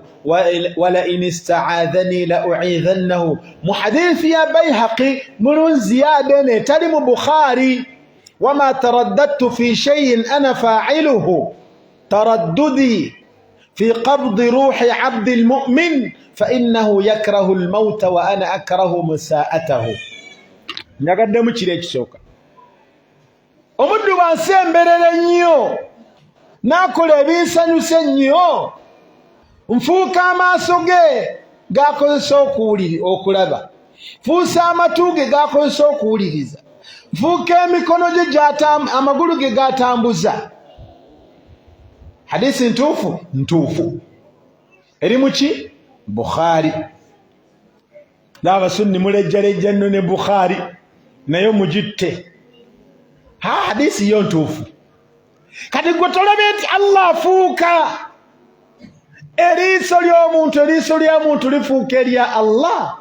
ولئن استعاذني لأعيذنه. محدث يا بيهقي من زيادة تلم بخاري وما ترددت في شيء أنا فاعله ترددي في قبض روح عبد المؤمن فإنه يكره الموت وأنا أكره مساءته. نقدم كذا شوكا omudu bansemberera nnyo nakola ebisanyusa ennyo nfuuka amaaso ge gakozesa okulaba nfuusa amatu ge gakozesa okuwuliriza nfuuka emikono gye amagulu ge gatambuza. Hadisi ntuufu eri muki Bukhari n'abasunni mulejjalejja nno ne Bukhari naye mugitte hadisi yo ntuufu. Kati gwe tolabe nti Allah afuuka eriiso lya muntu lifuuka erya Allah.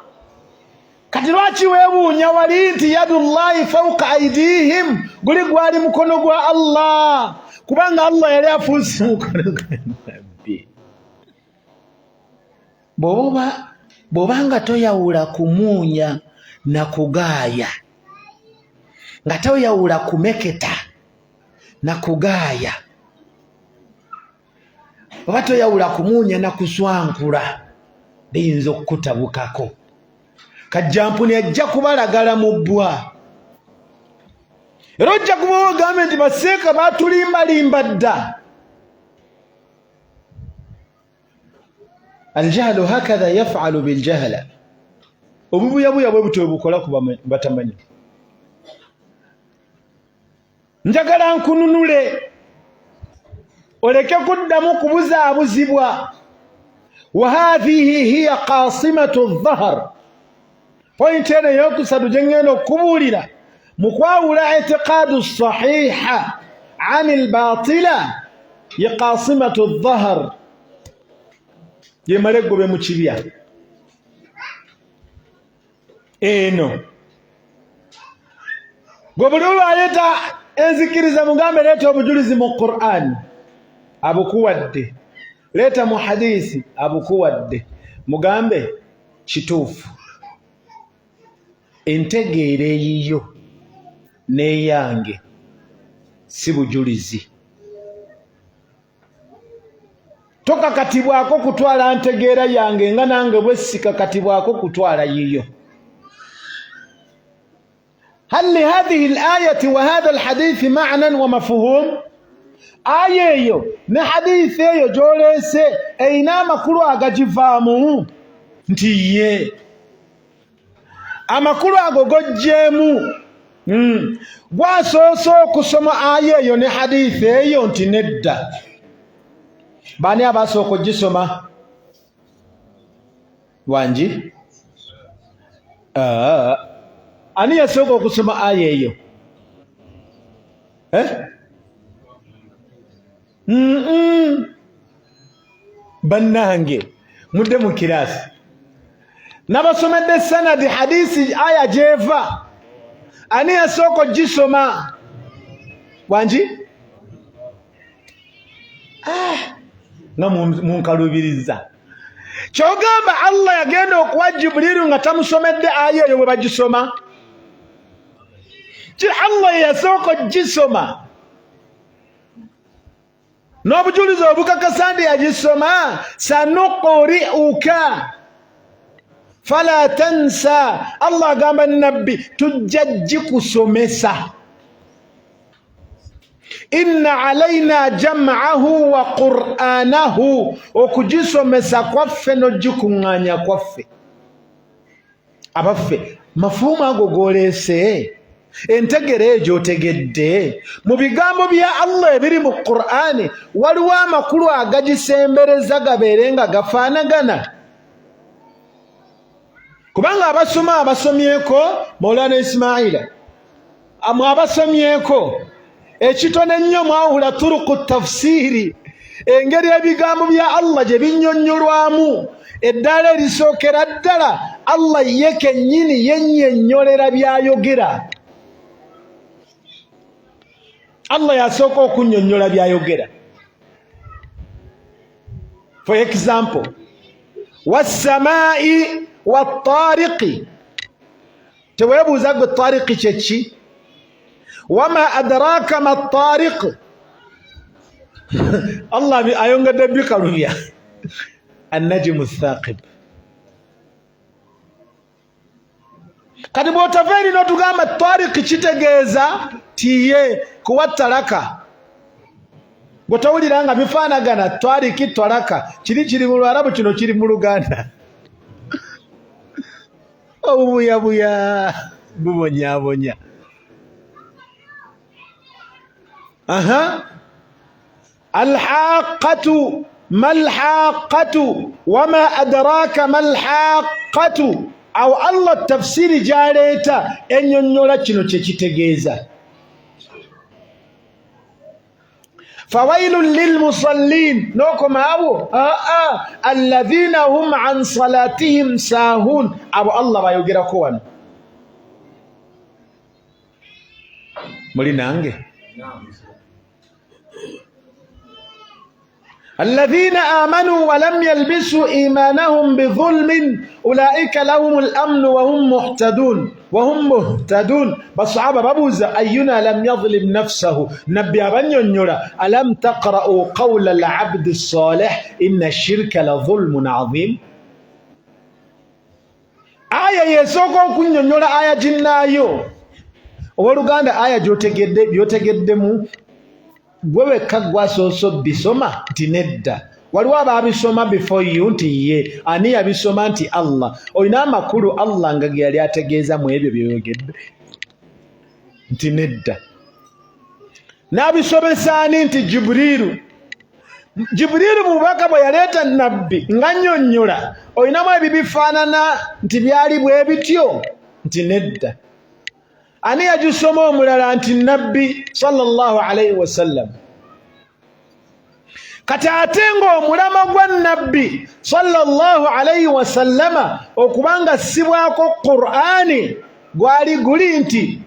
Kati lwaki weebuunya wali nti yadullahi fawqa aydihim guli gwali mukono gwa Allah kubanga Allah yali afuuse mukono gwa nabbi. Bw'obanga toyawula kumuunya na kugaaya nga toyawula kumeketa na kugaaya oba toyawula kumuunya na kuswankula liyinza okukutabukako. Kajjampuni ajja kubalagala mu bbwa era ojja kuba ogambe nti baseeka baatulimbalimba dda. Aljahlu hakadha yafalu biljahala obubuyabuya bwe butyo bukola ku batamanyi. Njagala nkununule oleke kuddamu kubuzaabuzibwa. Wa hadhihi hiya qasimatu dhahr. Point eno eyokusatu gye ngenda okubuulira مقاولة اعتقاد الصحيح عن الباطلة يقاصمة الظهر يمرق بمتشبيا إنه قبلوا آياتا انذكر مغامبه leta obujulizi mu Qur'an abukuwadde leta mu hadisi abukuwadde mugambe kituufu entegeere yiyo neyange si bujulizi tokakatibwako kutwala ntegeera yange nga nange bwe sikakatibwako kutwala yiyo. هل لهذه الآية وهذا الحديث معنى ومفهوم؟ آية يو نحديث يو جوليس أينما كلو أغاجفامو نتييه أما كلو أغاجيمو واسوسو كسما آية يو نحديث يو نتندى باني أباسو كجسما وانجي ani yasooka okusoma aya eyo bannange mudde mu kirasi nabasomedde sanadi hadisi aya jeva ani yasooka ogisoma wangi nga munkalubiriza kyogamba Allah yagenda okuwa Jibrilu nga tamusomedde aya eyo bwe bagisoma ki Allah yasooka gisoma n'obujulizi obukakasa ndi yagisoma sanuqri'uka fala tansa. Allah agamba nabbi tujja gikusomesa inna alaina jam'ahu wa qur'anahu okugisomesa kwaffe n'ogikuŋŋaanya kwaffe abaffe mafumu ago goleese entegere ejo otegedde mu bigambo bya Allah ebiri mu Qur'ani waliwo amakulu agagisembereza gabeerenga gafaanagana kubanga abasomyeko Maulana Ismaila abasomyeko ekitone ennyo mwawula turuku tafsiri engeri ebigambo bya Allah gye binnyonnyolwamu eddala erisookera ddala Allah ye kennyini yennyonnyolera byayogera. Allah yasooka okunnyonnyola byayogera. For example, wassamaa'i wattaariqi, teweebuuza gwe ttaariqi kyeki? wama adraaka ma ttaariq. Allah ayongedde bikalubya annajmu thaaqib. kati bw'otava eri n'otugamba ttaariqi kitegeeza tiye kuwa talaka gwe towulira nga bifaanagana twariki talaka kiri mu Lwarabu kino kiri mu Luganda. obubuyabuya bubonyabonya. alhaaqatu malhaaqatu wama adraaka malhaaqatu. awo Allah tafsiri gyaleeta ennyonnyola kino kye kitegeeza. fawailun lilmusallin nokoma abo alladhina hum an salatihim saahun. abo Allah bayogerako wano. muli nange? الذين آمنوا ولم يلبسوا إيمانهم بظلم أولئك لهم الأمن وهم مهتدون. بصحابة بابوز أينا لم يظلم نفسه نبي أبن ينيرا ألم تقرأوا قول العبد الصالح إن الشرك لظلم عظيم. آية يسوكو كن ينيرا آية جنايو ولغاند آية جوتegedemu gwewe kagwa soso bisoma tinedda. waliwo ababisoma before you nti ye ani yabisoma nti Allah. olina amakulu Allah nga ge yali ategeeza mu ebyo byeyogedde nti nedda. n'abisomesa ani nti Jibrilu mu bubaka bwe yaleeta nabbi nga nnyonnyola olinamu ebibifaanana nti byali bwe bityo nti nedda. ani yajusoma omulala nti nabbi sallallahu alayhi wasallam. Kati ate ng'omulama gwa nabbi sallallahu alayhi wasallama okubanga sibwako Qur'ani gwali guli nti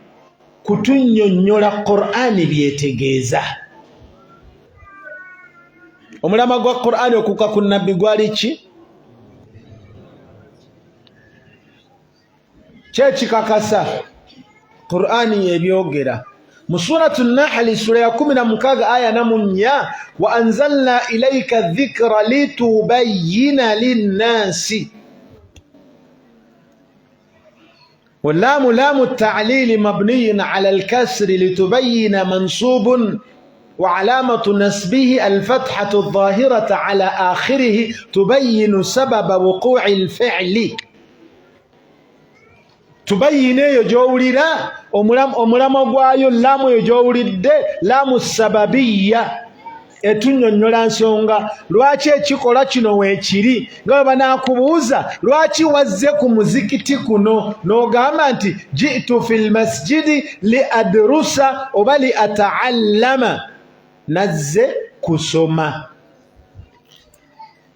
kutunnyonnyola Qur'ani byetegeeza. Omulama gwa Qur'ani okuka ku nabbi gwali ki? Kyekikakasa Qur'ani yebyogera. Mu suratu Nahl sura ya 16 aya namunya, wa anzalna ilayka dhikra litubayyina linnasi. واللام لام التعليل مبني على الكسر لتبين منصوب وعلامة نسبه الفتحة الظاهرة على آخره تبين سبب وقوع الفعل. تبين يجولنا أمرام غوايو لام يجولد لام السببية etunyonnyola nsonga lwaki ekikola kino weekiri nga banakubuuza lwaki wazze ku muzikiti kuno n'ogamba nti jitu fil masjidi li adrusa oba li ataallama, nazze kusoma.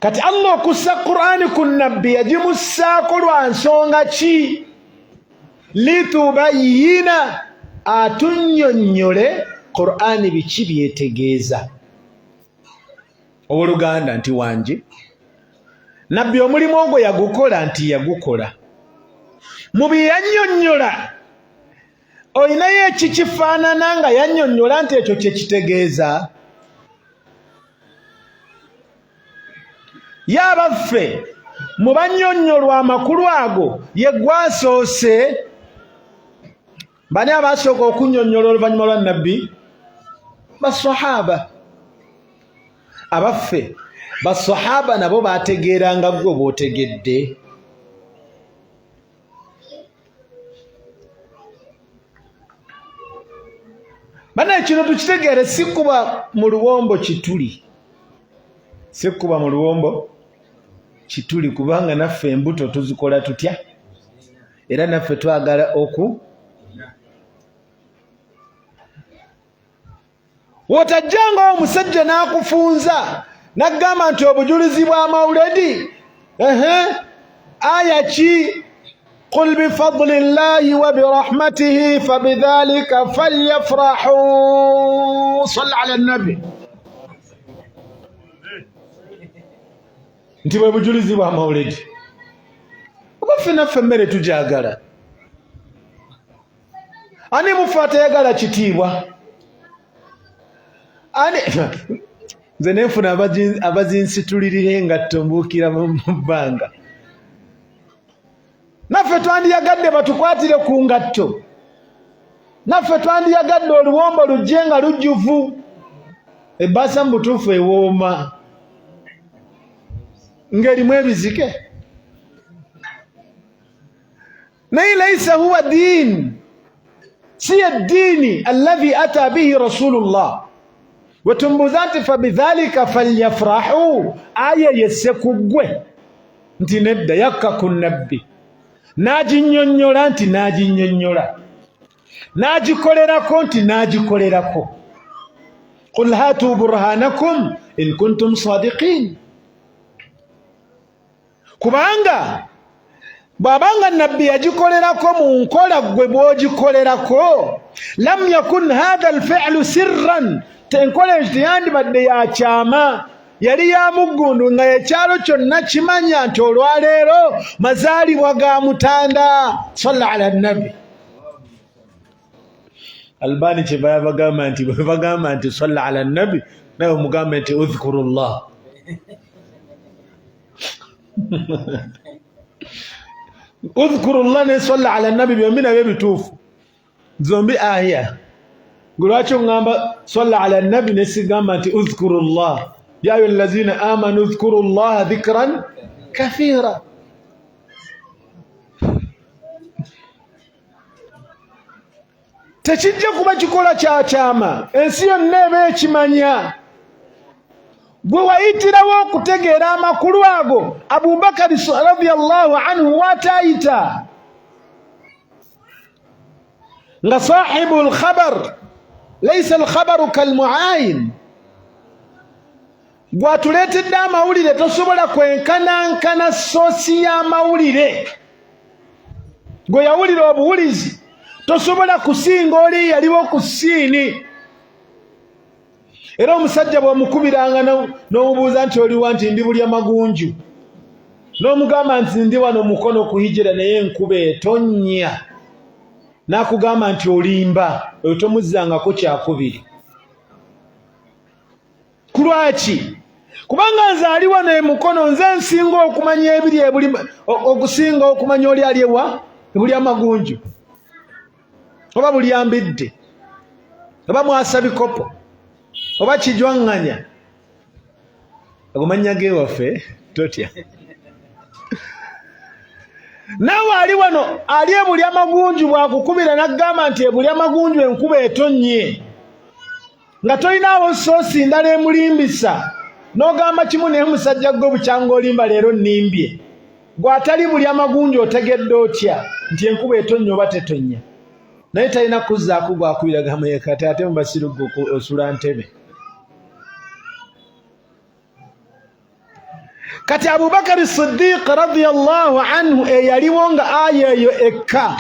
Kati Allah okussa Qur'ani ku nabbi yagimussaako lwa nsonga ki? Litubayyina, atunnyonnyole Qur'ani biki byetegeeza. Owooluganda nti wanje nabbi omulimu ogwo yagukola nti yagukola mu bye yannyonnyola olinayo ekikifaanana nga yannyonnyola nti ekyo kye kitegeeza. Yaabaffe mu bannyonnyolwa amakulu ago ye gwasoose. Bani abasooka okunnyonnyola oluvannyuma lwa nabbi? Basahaba. Abaffe basahaba nabo bategeeranga gwe bw'otegedde. Bana kino tukitegeere, sikuba mu luwombo kituli, sikuba mu luwombo kituli, kubanga naffe embuto tuzikola tutya era naffe twagala oku. Wotajjanga omusajja n'akufunza n'agamba nti obujulizi bwa mawuledi aya ki? Qul bifadlillahi wa birahmatihi fabidhalika falyafrahu. Salli ala nabi. Nti bwe bujulizi bwa mawuledi. Obaffe naffe emmere tujagala. Ani mufe atayagala kitiibwa? Nze nenfuna abazinsitulirira engatto mbuukira mu bbanga. Naffe twandiyagadde batukwatire ku ngatto. Naffe twandiyagadde oluwombo lujje nga lujjuvu. Ebbaasa mu butuufu ewooma ng'erimu ebizike. Naye laysa huwa diin, si eddiini alladhi ata bihi rasulullah. Wetumbuzanti fabidhalika falyafrahu, aya yesse kuggwe nti nedda yakka ku nabbi. N'aginnyonnyola nti n'aginnyonnyola, n'agikolerako nti n'agikolerako. Qul hatu burhanakum in kuntum sadiqin. Kubanga bw'abanga nabbi yagikolerako mu nkola gwe bw'ogikolerako, lam yakun hadha alfi'lu sirran, enkola eyo teyandibadde ya kyama, yali ya muggundu nga ekyalo kyonna kimanya nti olwaleero mazaalibwa ga mutanda. Salla ala nabi. Albani kye bagamba nti bwe bagamba nti salla ala nabi, nawe mugambe nti udhkurullah. Udhkurullah ne salla ala nabi byombi nabyo bituufu, zombi aya. Lwaki ngamba salla ala nabi ne sigamba nti udhkurullah? Ya ayyuha allazina amanu udhkurullaha dhikran kathira. Tekijja kuba kikola kya kyama, ensi yonna eba ekimanya. Gwe wayitirawo okutegeera amakulu ago Abubakari radiyallahu anhu wataayita. nga sahibu alkhabar laysa alkhabaru kalmuayin. Gwatuleetedde amawulire tosobola kwenkanankana soosi y'amawulire. Gwe yawulira obuwulizi tosobola kusinga oli yaliwo ku ssiini. Era omusajja bw'omukubiranga n'omubuuza nti oliwa, nti ndi Bulya Magunju, n'omugamba nti ndi wano mukono ku hijira naye enkuba etonnya, n'akugamba nti olimba, oyo tomuzzangako kyakubiri. Ku lwaki? Kubanga nze ali wano emukono, nze nsinga okumanya ebiri okusinga okumanya oli ali ewa Bulya Magunju oba Bulya Mbidde oba Mwasa Bikopo oba Kijwanganya. Agumanya gewaffe totya. Naawe ali wano ali e Bulya Magunju, bwakukubira n'agamba nti e Bulya Magunju enkuba etonnye, nga tolinaawo soosi ndala emulimbisa, n'ogamba kimu naye musajja gwe bukyanga olimba leero nnimbye. Gw'atali Bulya Magunju otegedde otya nti enkuba etonnye oba tetonnya? Naye talina kuzzaako gwakubiraga kati ate mubasiru gwe osula ntebe. Kati Abubakar Siddiq radiyallahu anhu eyaliwo nga aya eyo ekka,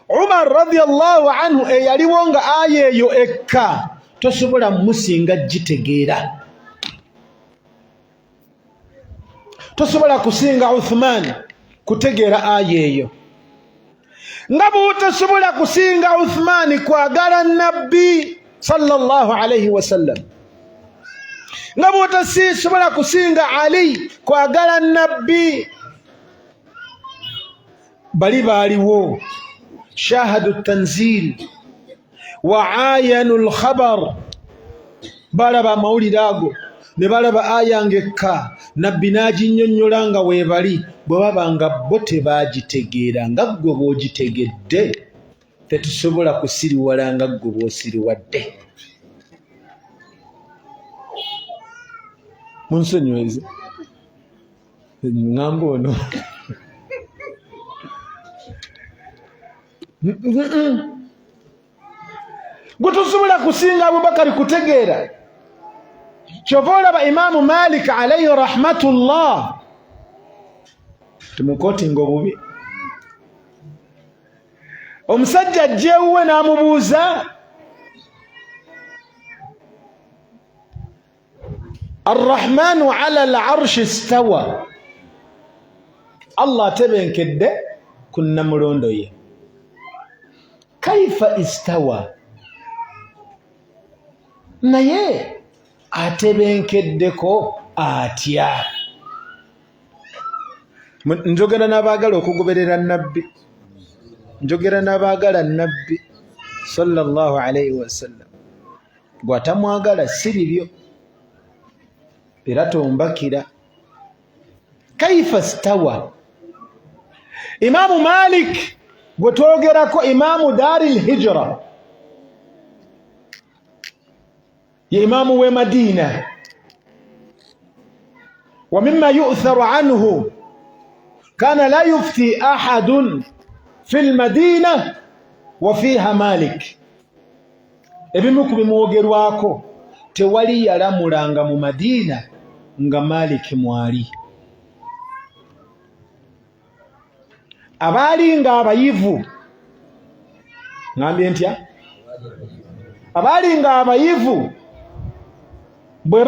Umar radiyallahu anhu eyaliwo nga aya eyo ekka, tosobola musinga gitegeera. Tosobola kusinga Uthman kutegeera aya eyo, nga bw'otosobola kusinga Uthman kwagala Nabbi sallallahu alayhi wasallam, nga bw'otosobola kusinga Ali kwagala Nabbi. Bali baaliwo shahadu tanzil wa ayanu alkhabar, balaba amawulire ago ne balaba aya ngekka, Nabbi n'aginnyonnyola nga weebali, bwe baba nga bo tebaagitegeera nga ggwe bw'ogitegedde. Tetusobola kusiriwala nga ggwe bw'osiriwadde. Munsonyiweze ŋŋamba ono gwe tosobola kusinga Abubakari kutegeera. Kyova olaba Imaamu Malik alayhi rahmatullah, tumukotinga obubi, omusajja ajjeewuwe n'amubuuza, Arrahmanu ala al-arshi istawa, Allah atebenkedde ku nnamulondo ye. Kaifa istawa, naye atebenkeddeko atya? Njogera n'abaagala okugoberera Nabbi, njogera n'abaagala Nabbi sallallahu alayhi wasallam. Gwatamwagala si bibyo era tombakira. Kaifa stawa. Imaamu Malik gwe twogerako, imaamu Daril Hijra, ye imaamu w'e Madina, wa mimma yu'tharu anhu kana la yufti ahadun fi al-Madina wa fiha Malik. Ebimu ku bimwogerwako, tewali yalamulanga mu Madina nga Malik mwali. Abaali nga abayivu, ngambye ntya? Abaali nga abayivu bwe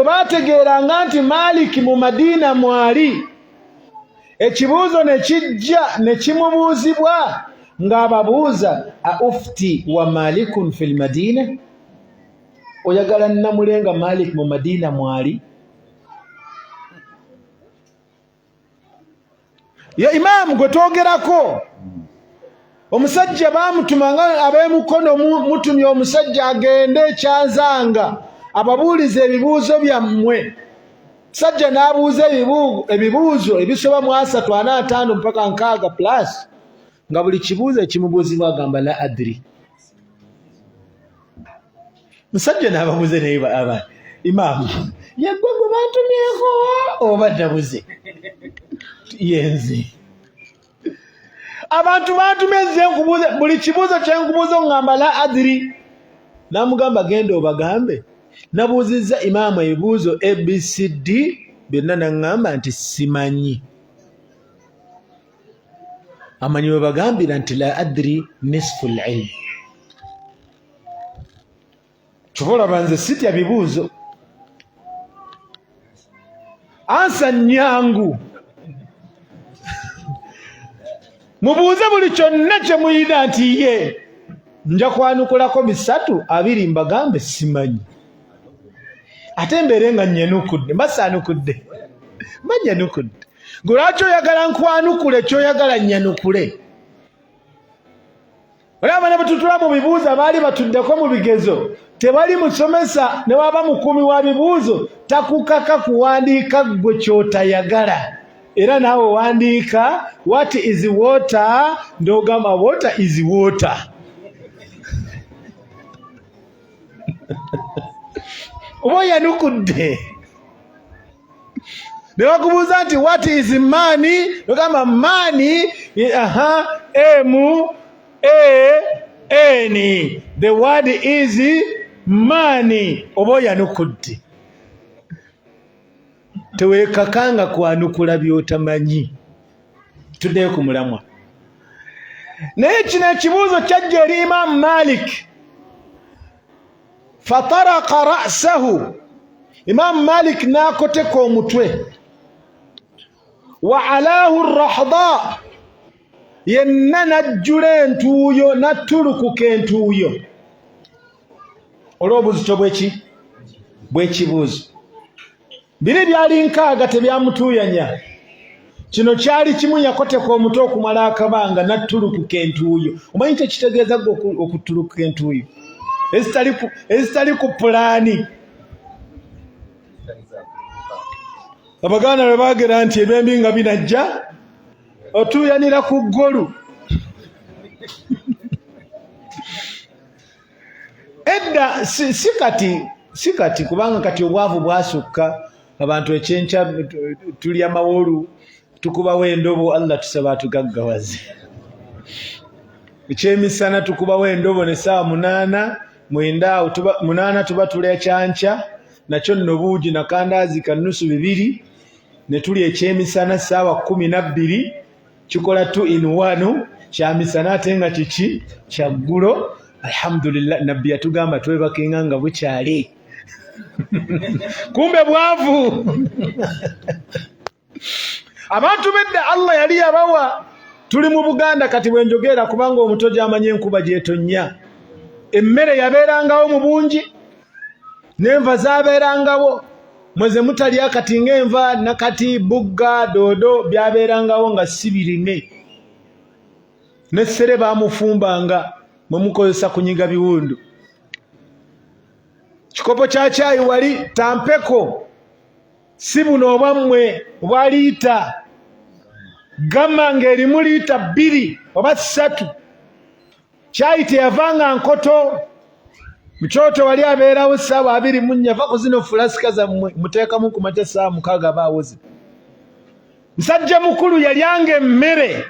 baategeeranga nti Malik mu Madina mwali, ekibuuzo ne kijja ne kimubuuzibwa ng'ababuuza, aufti wa Malikun fil Madina, oyagala nnamulenga Malik mu Madina mwali? Ye imaamu gwe twogerako, omusajja baamutumanga ab'emukono, mutumye omusajja agende ekyanzanga ababuulize ebibuuzo byammwe. Sajja n'abuuza ebibuuzo ebisoba mu 345 mpaka 6 plus, nga buli kibuuzo ekimubuuzibwa agamba la adri. Musajja n'ababuuze naye aba imaamu, yeggwe gwe bantumyeko oba nnabuze? Yenze. abantu bantumeze nkubuze buli kibuuzo kye nkubuuza ngamba la adri namugamba genda obagambe nabuuzizza imaamu ebibuuzo ABCD byonna naŋŋamba nti simanyi amanyi we bagambira nti la adri nisfu lilm kyobola banze sitya bibuuzo ansa nnyangu mubuuze buli kyonna kye muyina nti ye nja kwanukulako 3 2 mbagambe simanyi ate mbeere nga nnyanukudde mbasaanukudde mbanyanukudde ngulwaki oyagala nkwanukule kyoyagala nnyanukule olaba ne bwetutula mu bibuuzo abaali batuddeko mu bigezo tebali musomesa ne waba mukumi wa bibuuzo takukaka kuwandiika gwe kyotayagala era naawe wandiika what is water ndogamba water is water oba yanukudde ne bakubuuza nti what is money ndogamba money M-A-N the word is money oba yanukudde teweekakanga kwanukula by'otamanyi tuddeyo ku mulamwa naye kino ekibuuzo kyajja eri Imaamu Malik fataraka ra'sahu Imaamu Malik n'akoteka omutwe wa alaahu rahda yenna najjula entuuyo nattulukuka entuuyo olw'obuzito bw'ekibuuzo biri byali nkaaga tebyamutuuyanya kino kyali kimu yakoteka omutwe okumala akabanga nattulukuka entuuyo omanyi kyekitegeeza gwe okuttulukuka entuuyo ezitali ku pulaani abaganda bwe baagera nti ebyembi nga binajja otuuyanira ku ggolu edda si kati kubanga kati obwavu bwasukka abantu ekyenkya tulya mawolu tukubawo endobo Allah tusaba atugaggawaze ekyemisana tukubawo endobo ne saa 8 tuba tulya kyanca nakyo nno buugi nakandaazi kanusu 2 ne tulya ekyemisana saawa 12 kikola 2 in 1 kyamisana ate nga kiki kyaggulo alhamdulillah nabbi yatugamba twebakenga nga bukyali kumbe bwavu abantu bedda Allah yali yabawa tuli mu Buganda kati bwenjogera kubanga omuto gy'amanye enkuba gyetonnya emmere yabeerangawo mu bungi n'enva zaabeerangawo mweze mutalya kati ng'enva nakati bugga doodo byabeerangawo nga si birime n'essere baamufumbanga mwe mukozesa kunyiga biwundu kikopo kya caayi wali tampeko si buno obwammwe obwa liita gamma ng'erimu liita 2 oba 3 caayi teyavanga nkoto mukyoto wali abeerawo ssaawa 24 va ku zino fulasika zammwe muteekamu ku makya ssaawa 6 baawozi musajja mukulu yalyanga emmere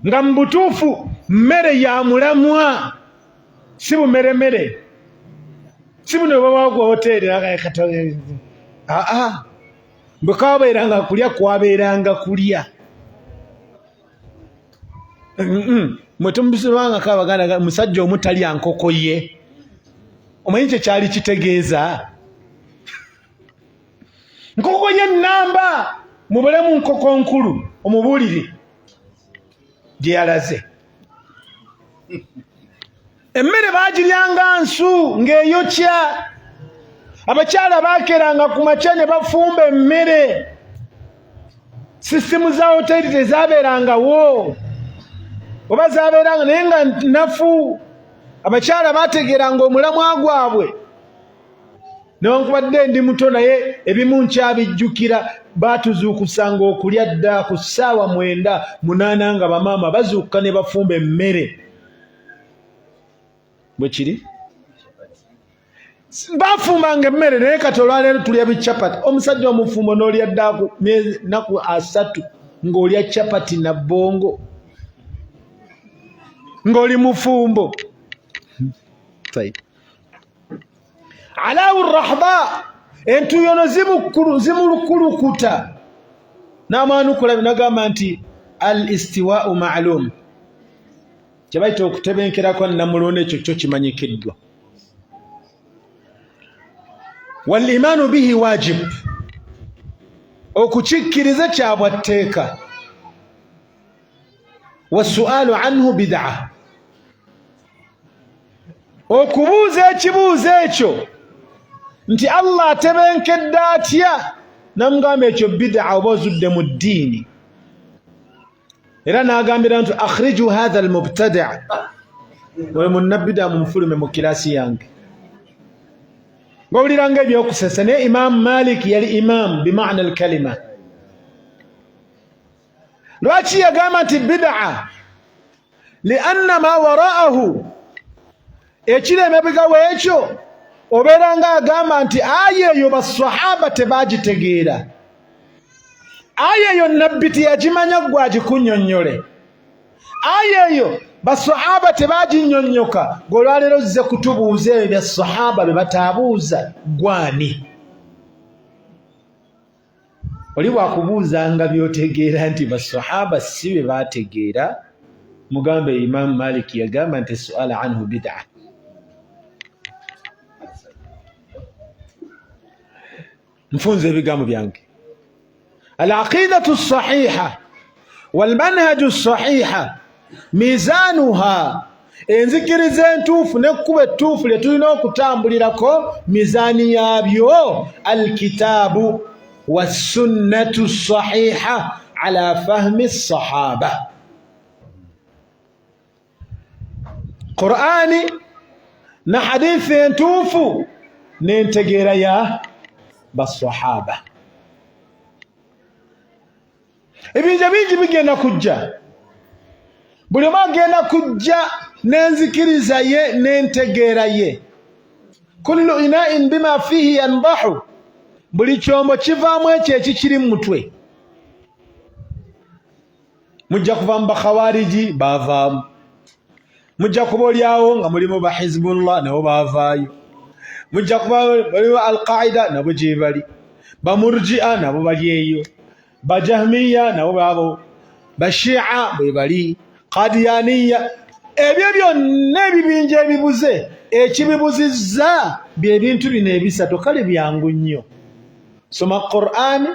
nga mu butuufu mmere ya mulamwa si bumeremere si buno bwawagwa hoteri bwe kawabeeranga kulya kwabeeranga kulya mwe tumubisobanga kabaganda musajja omutalya nkoko ye omanyi kye kyali kitegeeza nkoko ye nnamba mubulemu nkoko nkulu omubuulire gye yalaze emmere baagiryanga nsu ng'eyokya abakyala baakeranga ku makya ne bafumba emmere sisitimu za hoteri tezaabeerangawo oba zaabeeranga naye nga nafu abakyala baategeranga omulamwa gwabwe newankubadde ndi muto naye ebimu nkyabijjukira baatuzuukusanga okulya dda ku ssaawa 9 8 nga bamaama bazuukuka ne bafumba emmere bwe kiri bafumbanga emmere naye kati olwaleero tulya bicyapati omusajja omufumbo n'olya ddaku naku 3 ng'olya cyapati na bbongo ng'oli mufumbo. Alawu rahba entuyono zimulukulukuta n'amanukula binagamba nti al istiwa'u ma'lum kyebayita okutebenkerako namulondo ekyo kyo kimanyikiddwa. Wal imanu bihi wajib okukikkiriza kya bwatteeka. Wasualu anhu bid'a okubuuza ekibuuzo ekyo nti Allah atebenkedde atya namugamba ekyo bid'a oba ozudde mu ddiini. Era n'agambira nti akhriju hadha almubtadi' oyo munnabida mumufulume mu kirasi yange. Ng'owuliranga ebyokusesa naye Imam Malik yali imam bimaana alkalima. Lwaki yagamba nti bid'a? Lianna ma wara'ahu ekiri emabega w'ekyo obeera nga agamba nti aya eyo basahaba tebagitegeera, aya eyo nabbi teyagimanya gwe agikunnyonnyole, aya eyo basahaba tebaginnyonnyoka gwe olwaleero ozze kutubuuza ebyo bya sahaba bye bataabuuza gwani. Oli bwakubuuzanga by'otegeera nti basahaba si bye baategeera, mugambe Imam Malik yagamba nti suala anhu bid'a. Nfunze ebigambo byange. Al-aqidatu as-sahiha wal manhaju as-sahiha mizanuha enzikiriza entuufu n'ekkuba ettuufu lye tulina okutambulirako mizaani yaabyo al-kitaabu was-sunnatu as-sahiha ala fahmi as-sahaba. Qur'ani na hadithi entuufu n'entegeera ya basahaba. Ebinja bingi bigenda kujja, buli omu agenda kujja n'enzikiriza ye n'entegeera ye. Kullu ina'in bima fihi yandahu, buli kyombo kivaamu ekyo ekikiri mu mutwe. Mujja kuva mu bakhawariji baavaamu, mujja kuba olyawo nga mulimu ba Hizbullah nabo baavaayo, mujja kuba mulimu Al-Qaida nabo gye bali, ba Murji'a nabo bali eyo, ba Jahmiya nabo baabo, ba Shia bwe bali, Qadiyaniya. Ebyo byonna ebibinja ebibuze ekibibuzizza bye bintu bino ebisatu. Kale byangu nnyo, soma Qur'ani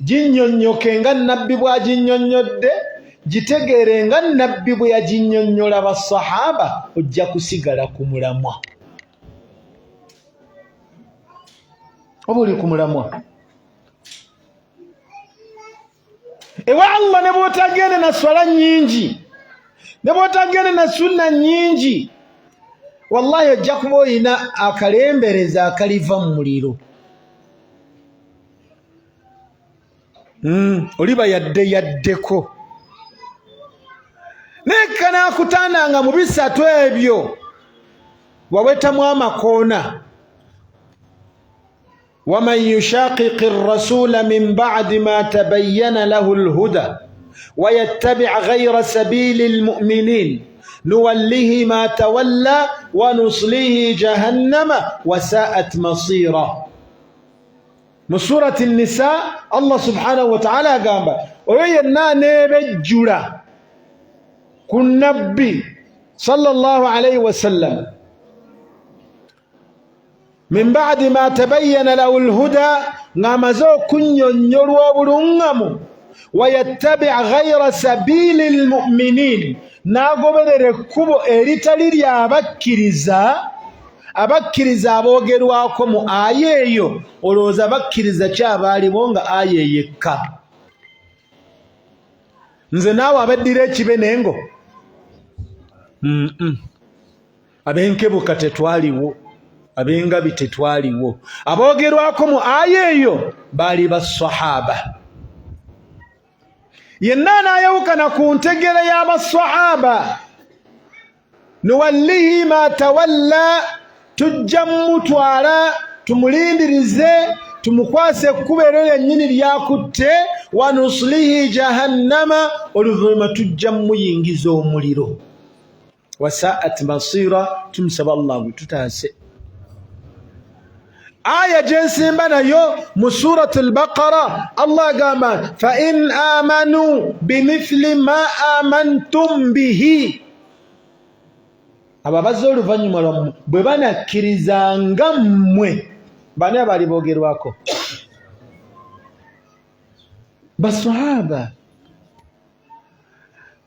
ginnyonnyoke nga nabbi bw'aginnyonnyodde, gitegeere nga nabbi bwe yaginnyonnyola basahaba, ojja kusigala ku mulamwa. Oba oli ku mulamwa ewa Allah ne bw'otagende na swala nnyingi, ne bw'otagende na sunna nnyingi, wallahi ojja kuba olina akalembereza akaliva mu muliro. Oliba yaddeko nekka naakutandanga mu bisatu ebyo wawetamu amakoona. ومن يشاقق الرسول من بعد ما تبين له الهدى ويتبع غير سبيل المؤمنين نوله ما تولى ونصله جهنم وساءت مصيرا. من سورة النساء الله سبحانه وتعالى قام وينا نبجلا كن نبي صلى الله عليه وسلم من بعد ما تبين له الهدى نامزو كنيونيول وبلونغامو ويتبع غير سبيل المؤمنين ناغوبere kubo eritali lya abakkiriza aboogerwako mu aya eyo. Olowooza bakkiriza kyabaaliwo nga aya yekka. Nze naawe abaddira ekibe nengo abenkebuka tetwaliwo, abengabi tetwaliwo. Aboogerwako mu aya eyo baali basahaba. Yenna anaayawukana ku ntegera y'abasahaba, nuwallihi ma tawalla, tujja mutwala tumulindirize tumukwase ekkubo eryo lyennyini lyakutte, wa nuslihi jahannama, oluvannyuma tujja muyingiza omuliro. wasaat masira. Tumusaba Allah tutaase. Aya jensimba nayo mu suratul Baqara Allah gamba fa in amanu bimithli ma amantum bihi, ababaza oluvannyuma lwammwe bwe banakkirizanga mmwe. Bani abali boogerwako? Basahaba.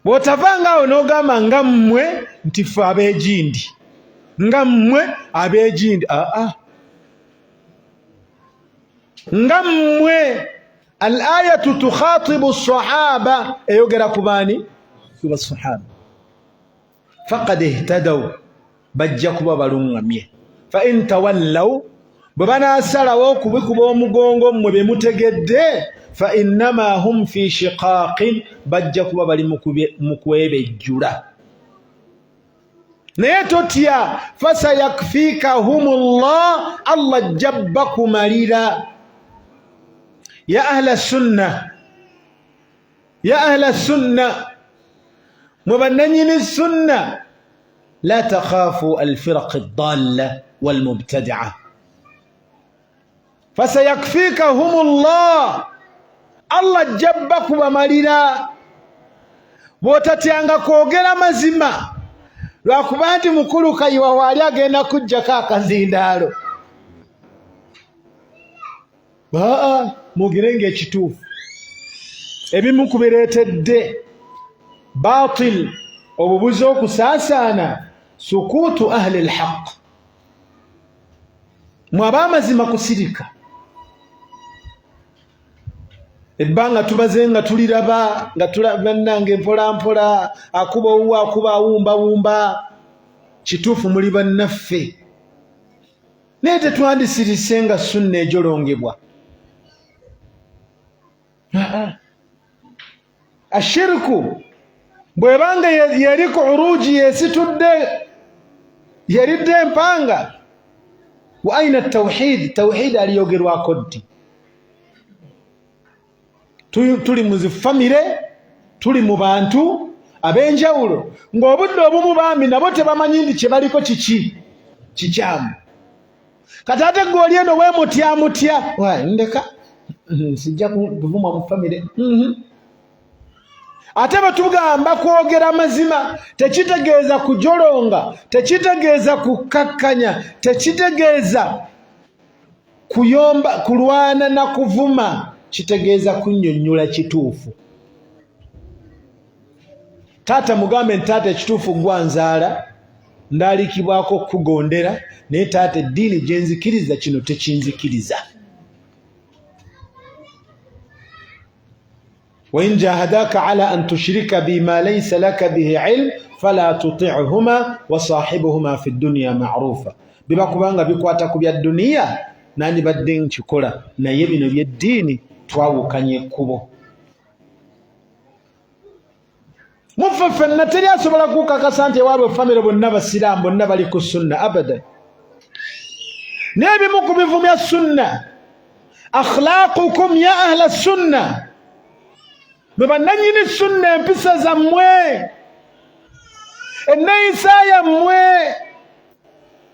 Bw'otavangaawo n'ogamba nga mmwe nti ffe abeegindi, nga mmwe abeegindi. Nga mmwe. Al-ayatu tukhatibu as-sahaba, eyogera ku baani? Ku basahaba. Faqad ihtadaw, bajja kuba balungamye. Fa in tawallaw, bwe banaasalawo okubikuba omugongo mmwe be mutegedde, fa innama hum fi shiqaqin, bajja kuba bali mu kwebejjula. Naye totya, fasayakfikahumullah, Allah jabba kumalira. Ya ahla sunna, ya ahla sunna, mubannanyini sunna, la takhafu alfiraq ad-dalla walmubtadi'a, fasayakfikahumullah, Allah jabba kubamalira. Bw'otatyanga kwogera mazima lwakuba nti mukulu kayiwa waali agenda kujjako akazindaalo. Mugirenga ekituufu. Ebimu kubireetedde batil, obubuzi okusaasaana, sukuutu ahli alhaq, mwe ab'amazima kusirika. Ebbanga tubaze nga tuliraba nga tulabannange mpola mpola, akuba owuwa akuba awumbawumba. Kituufu muli bannaffe, naye tetwandisirise nga sunna ejolongebwa. Ashirku bwebanga yeri ku uruji yesitudde, yeridde empanga. Wa aina tawhid, tawhid aliyogerwako ddi? Tuli mu zifamire, tuli mu bantu ab'enjawulo, ng'obudde obumu bambi nabo tebamanyi ndi kye baliko kiki kikyamu. Kati ate gw'oli eno weemutyamutya, ndeka sijja kuvuma mu famire. Ate batugamba kwogera amazima tekitegeeza kujolonga, tekitegeeza kukakkanya, tekitegeeza kuyomba, kulwana na kuvuma, kitegeeza kunnyonnyola kituufu. Taata mugambe nti taata ekituufu gwanzaala, ndaalikibwako kugondera, naye taata eddiini gye nzikiriza kino tekinzikiriza. وإن جاهداك على أن تشرك بما ليس لك به علم فلا تطعهما وصاحبهما في الدنيا معروفا. bibakubanga bikwata ku bya dduniya nandi badde nkikola, naye bino by'eddiini twawukanye ekkubo. Muffe ffenna teri asobola kukakasa nti ewaabwe famire bonna basiraamu, bonna bali ku sunna, abada. N'ebimu ku bivumya sunna, akhlaaqukum ya ahla sunna, bwe bannannyini sunna, empisa zammwe, enneeyisa yammwe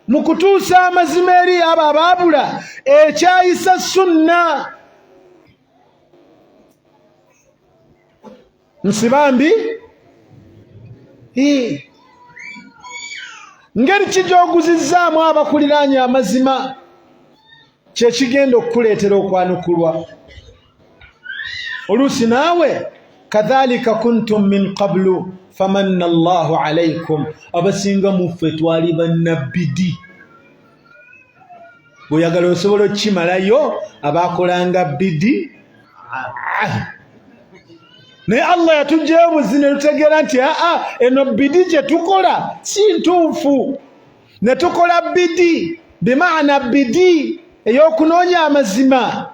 mu kutuusa amazima eri abo abaabula ekyayisa sunna. Nsibambi ngeri ki gy'oguzizzaamu abakuliraanye amazima kye kigenda okukuleetera okwanukulwa. Oluusi naawe kadhalika kuntum min qablu famanna Allahu alaykum, abasinga muffe twali bannabbidi. Bw'oyagala osobola okukimalayo abaakolanga bbidi. Naye Allah yatuggyayo buzi ne tutegeera nti eno bbidi gye tukola si ntuufu, ne tukola bbidi bimaana bbidi ey'okunoonya amazima.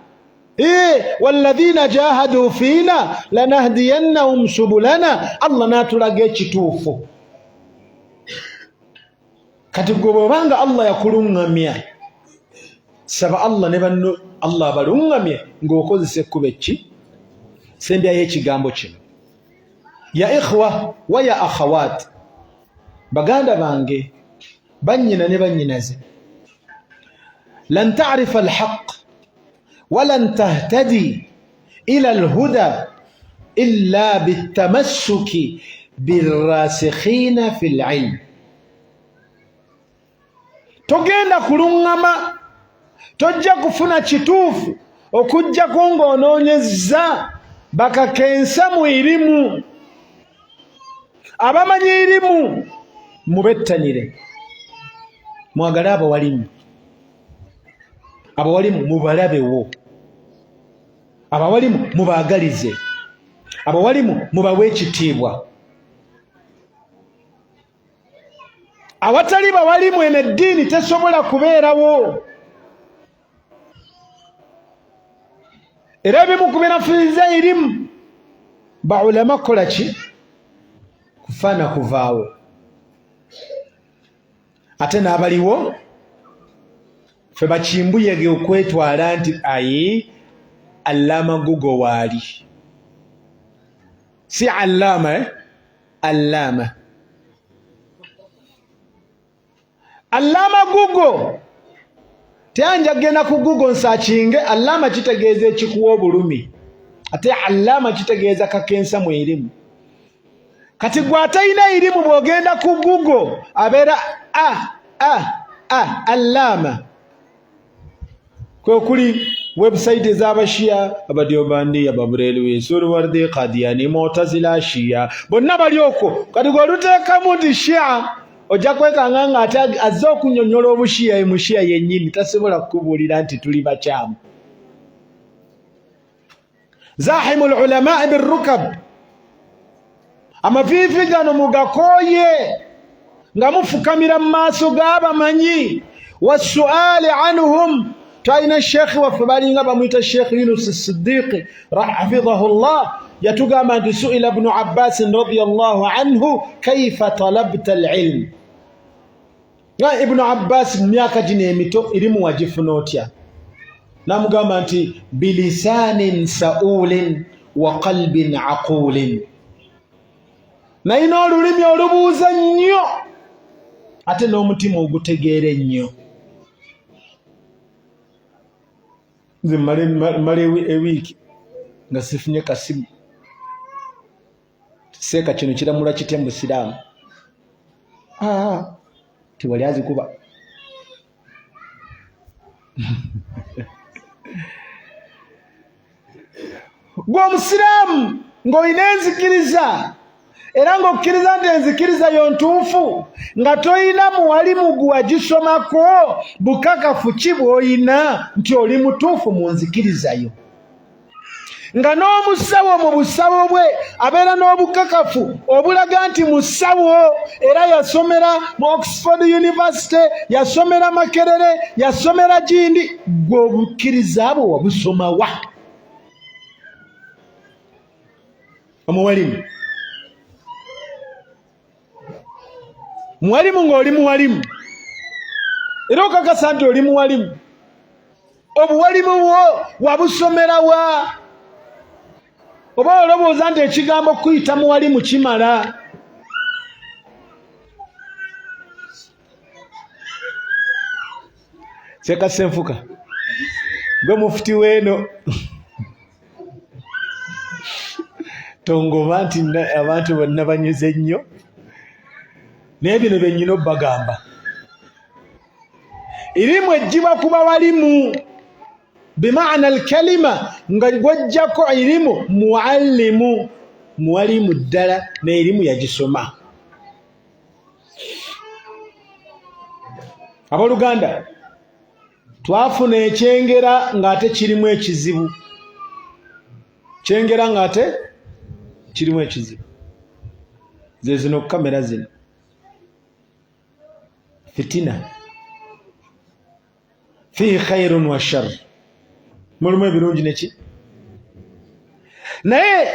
Walladhina jahadu fiina lanahdiyannahum subulana, Allah n'atulaga ekituufu. Kati gwe bw'obanga Allah yakuluŋŋamya, saba Allah ne banno Allah abaluŋŋamye ng'okozesa ekkubo ki? Sembyayo ekigambo kino, ya ikhwa wa ya akhawat, baganda bange bannyina ne bannyinaze lan ta'rifa alhaq walan tahtadi ila alhuda illa bitamassuki birrasikhina fil ilm. Togenda kulungama, tojja kufuna kituufu okujjako ng'onoonyezza bakakensa mu irimu. Abamanyi irimu mubettanire, mwagale abawalimu. Abawalimu mubalabewo, abawalimu mubaagalize, abawalimu mubawe ekitiibwa. Awatali bawalimu eno eddiini tesobola kubeerawo. Era ebimu ku binafuliza irimu baulama kukola ki? Kufaana kuvaawo. Ate n'abaliwo fe bakimbuyege okwetwala nti ayi Allama Google waali. Si Allama, Allama. Allama Google teyanja genda ku Google nsachinge Allama kitegeeza ekikuwa obulumi. Ate Allama kitegeeza kakensa mu irimu. Kati gwatayina irimu bwogenda ku Google abeera Allama. Kwe kuli website ez'abashia abadiobandi ababurelwi Suruwardi Qadiani Mu'tazila Shia bonna bali okwo. Kati goluteekamu nti Shia ojja kwekanga nga ate azze okunnyonnyola obushiya mushiya yennyini tasobola kukubuulira nti tuli bakyamu. Zahimu lulamaa birrukab, amaviivi gano mugakooye nga mufukamira mu maaso g'abamanyi. Wassuali anhum, twalina sheekhi waffe balinga bamuyita Sheekh Yunus Siddiqi hafidhahu llah, yatugamba nti suila ibnu Abbas radiyallahu anhu kaifa talabta alilm. Ibnu Abbas mu myaka gino emito irimu wagifuna otya? Namugamba nti bilisanin saulin wa qalbin aqulin. Nayina olulimi olubuuza nnyo ate n'omutima ogutegeera ennyo. Nze mmala ewiiki nga sifunye kasimu. Seeka kino kiramula kitya mu Busiraamu? Tiwali azikuba. Gwe Omusiraamu ng'olina enzikiriza, era ng'okkiriza nti enzikiriza yo ntuufu, nga toyina muwalimu gwe wagisomako bukakafu ki bw'oyina nti oli mutuufu mu nzikiriza yo. Nga n'omusawo mu busawo bwe abeera n'obukakafu obulaga nti musawo era yasomera mu Oxford University, yasomera Makerere, yasomera Gindi. Gwe obukkiriza bwe wabusoma wa? Omuwalimu, muwalimu ng'oli muwalimu era okakasa nti oli muwalimu, obuwalimu bwo wabusomera wa? Oba olowooza nti ekigambo kuyita muwalimu kimala? Seka Senfuka gwe mufuti weeno tongoba nti abantu bonna banyuze nnyo naye bino bennyina obbagamba. Irimu ejjibwa ku bawalimu bimaana alkalima nga gwajjako irimu muallimu, muwalimu ddala n'erimu yagisoma. Abooluganda twafuna ekyengera ng'ate kirimu ekizibu. Kyengera ng'ate kirimu ekizibu. Ze zino kamera zino fitina fihi khairun wa shar, mulimu ebirungi neki. Naye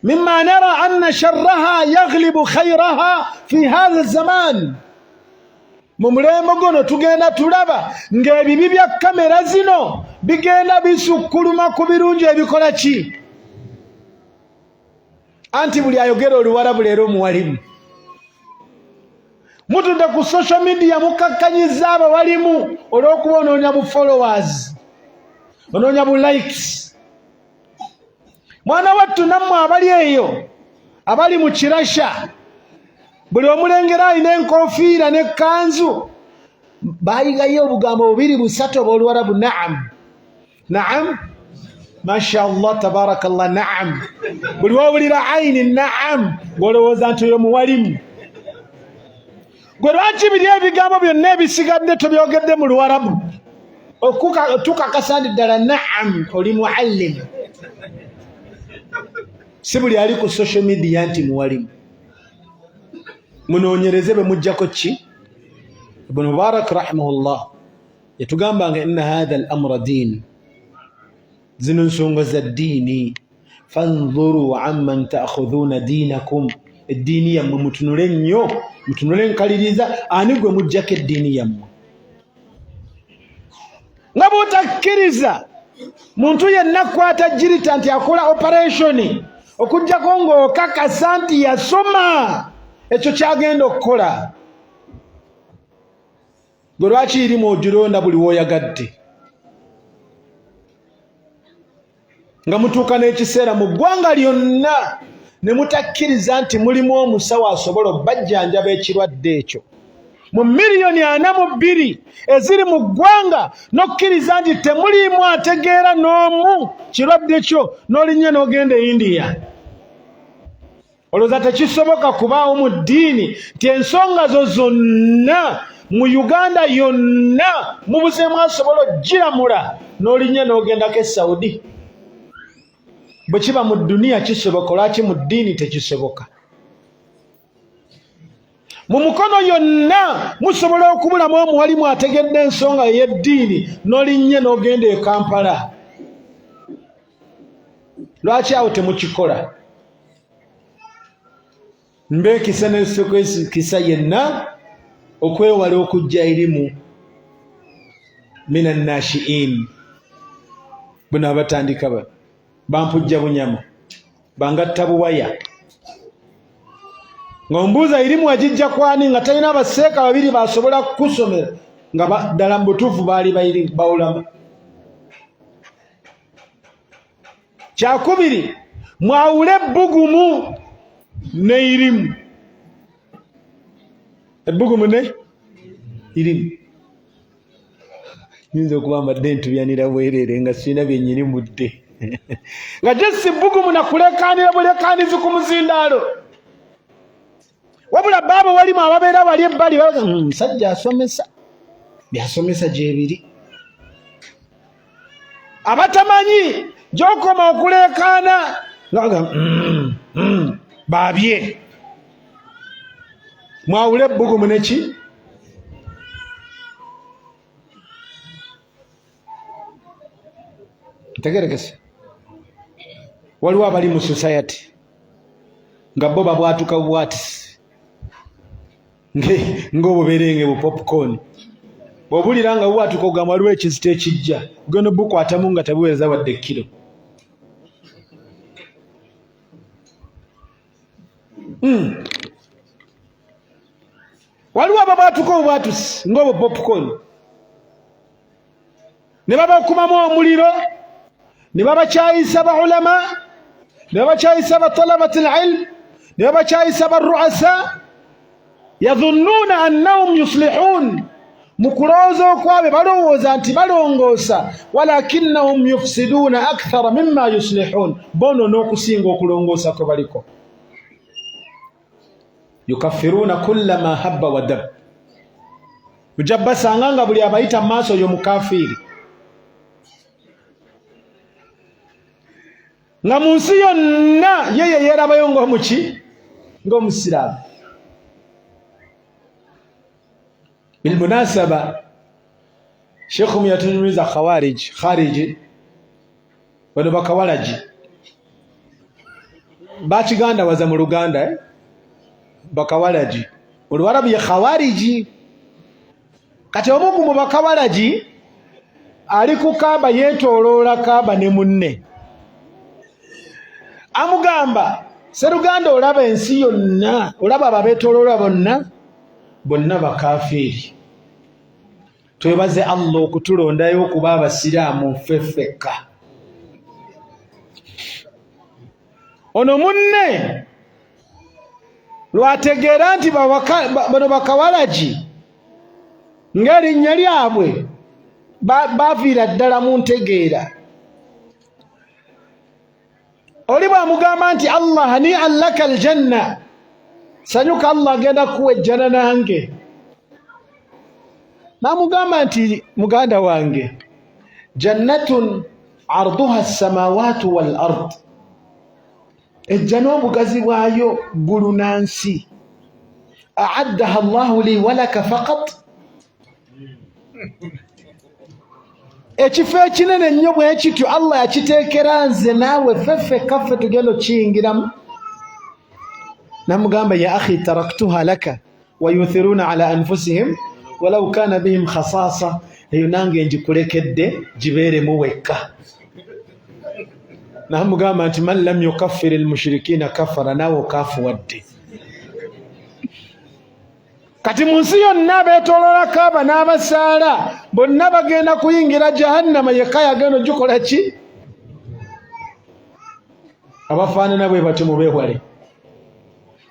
mimma nara anna sharraha yaghlibu khairaha fi hadha zaman, mu mulembe guno tugenda tulaba ng'ebibi bya kamera zino bigenda bisukkuluma ku birungi ebikola ki? Anti buli ayogera Oluwarabu leero muwalimu. mutudde ku social media mukakkanyiza abo balimu olw'okuba onoonya bu followers, onoonya bu likes. Mwana wattu nammwe abali eyo abali mu kirasha, buli omulengera alina enkofiira n'ekkanzu, baayigayo obugambo 2-3 obw'Oluwarabu. Naam, naam, mashallah, tabarakallah, naam. Buli wawulira ayini naam ng'olowooza nti oyo muwalimu. Gwe lwaki biri ebigambo byonna ebisigadde tobyogedde mu Luwarabu? Tukakasa ndi ddala naam oli muallim. Si buli ali ku social media nti muwalimu. Munoonyereze be mujjako ki? Ibn Mubarak rahimahullah yatugambanga inna hadha al-amra din, zino nsonga za ddiini. Fanzuru amman ta'khudhuna dinakum, eddiini yammwe mutunule nnyo, mutunule nkaliriza ani gwe mujjako eddiini yammwe. Nga bw'otakkiriza muntu yenna kwata jirita nti akola operation okujjako ng'okakasa nti yasoma ekyo kyagenda okukola, gwe lwaki irimu ogironda buli w'oyagadde? Nga mutuuka n'ekiseera mu ggwanga lyonna ne mutakkiriza nti mulimu omusawo asobola obbajjanjaba ekirwadde ekyo. Mu miliyoni 42 eziri mu ggwanga n'okkiriza nti temuliimu ategeera n'omu kirwadde kyo, n'olinnya n'ogenda e India. Olowooza tekisoboka kubaawo mu ddiini nti ensonga zo zonna mu Uganda yonna mubuzeemu asobola ogiramula n'olinnya n'ogendako e Saudi? Bwe kiba mu dduniya kisoboka, lwaki mu ddiini tekisoboka? Mu mukono yonna musobola okubulamu omuwalimu ategedde ensonga ey'eddiini n'olinnye n'ogenda e Kampala. Lwaki awo temukikola? Mbeekisa n'esokwekisa yenna okwewala okujja erimu minan nashiin. Buno abatandika bampujja bunyama, bangatta buwaya. Ng'ombuuza erimu agijja kwani nga talina abaseeka 2 basobola kukusomera nga ddala mu butuufu baali bawulama. Kyakubiri, mwawule ebbugumu ne irimu. Ebbugumu ne irimu. Nyinza okuba mbadde ntubyanira bwereere nga sirina byennyini mudde nga jesi bbugumu nakulekaanira bulekaanizi ku muzindaalo. Wabula baabo walimu ababeera bali ebbali baga musajja asomesa, byasomesa gyebiri. Abatamanyi gy'okoma okulekaana ngaga baabye. Mwawule ebbugumu neki? Ntegerekese. Waliwo abali mu society nga bo babwatuka bwatisi ng'obuberenge bu popcorn. Bw'obulira nga bwatuka ogamba waliwo ekizito ekijja, ogenda obukwatamu nga tebuweza wadde kilo. Waliwo ababwatuka obwatusi ng'obu popcorn, ne babakumamu omuliro, ne babakyayisa baulama, ne babakyayisa batalabati alilm, ne babakyayisa baruasa. Yadhunnuuna annahum yuslihun, mu kulowooza okwabwe balowooza nti balongoosa, walakinnahum yufsiduuna akthara mimma yuslihun, bono n'okusinga okulongoosa kwe baliko. Yukaffiruuna kulla ma habba wa dab, ojja basanga nga buli abayita mu maaso oyo mukafiiri. Nga mu nsi yonna yeye yeerabayo ng'omuki? Ng'omusiraamu. Bilmunasaba, Sheikh yatunyweza khariji bano bakawalaji bakiganda waza mu Luganda bakawalaji, Oluwarabu ye khawariji. Kati omu mu bakawalaji ali ku Kaaba yeetooloola Kaaba ne munne amugamba, Seruganda olaba ensi yonna, olaba ababeetooloola bonna bonna bakafiri. Twebaze Allah okutulondayo okuba abasiraamu ffeffekka. Ono munne lwategeera nti bano bakawalaji ng'erinnya lyabwe baviira ddala mu ntegeera. Oli bw'amugamba nti Allah hani'an laka aljanna, sanyuka Allah agenda kuwa ejjana nange. N'amugamba nti muganda wange, jannatun arduha as-samawati wal ard, ejjana obugazi bwayo ggulu na nsi. A'addaha Allahu li wa laka faqat, ekifo ekinene nnyo bwe kityo Allah yakiteekera nze naawe ffeffekka ffe tugenda okiyingiramu. N'amugamba ya akhi taraktuha laka wa yuthiruna ala anfusihim walau kana bihim khasasa, eyo nange ngikulekedde gibeeremu wekka. N'amugamba nti man lam yukaffir almushrikina kafara, naawe okaafuwadde. Kati mu nsi yonna beetooloola Kaaba n'abasaala bonna bagenda kuyingira jahannama, yekka yagenda ogikola ki? Abafaanana bwe batyo mubeewale,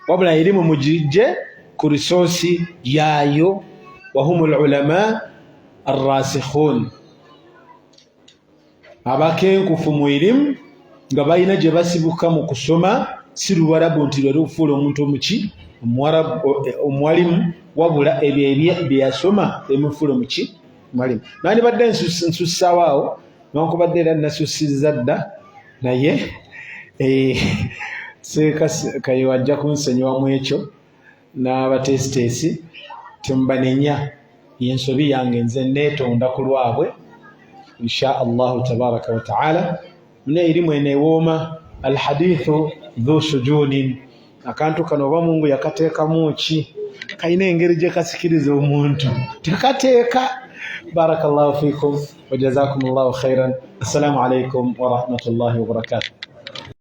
wabula erimu mugijje ku risoosi yaayo. Wahumul ulama arrasikhun, abakenkufu mu irimu nga balina gye basibuka mu kusoma, si Luwarabu nti lwe lufuula omuntu omuki omuwalimu, wabula ebyo bye yasoma emufuula omuki mwalimu. Nandibadde nsussaawo awo newankubadde era nasussizza dda, naye Kayi wajja kunsonyiwamu ekyo n'abatesitesi temubanenya, yensobi yange nze neetonda ku lwabwe insha Allahu tabaraka wa taala. Mune erimu eneewooma alhadithu dhu sujunin, akantu kano oba Mungu yakateekamu ki? Kalina engeri gye kasikiriza omuntu, tekateeka. Barakallahu fikum wa jazakumullahu khairan. Assalamu alaikum wa rahmatullahi wa barakatuh.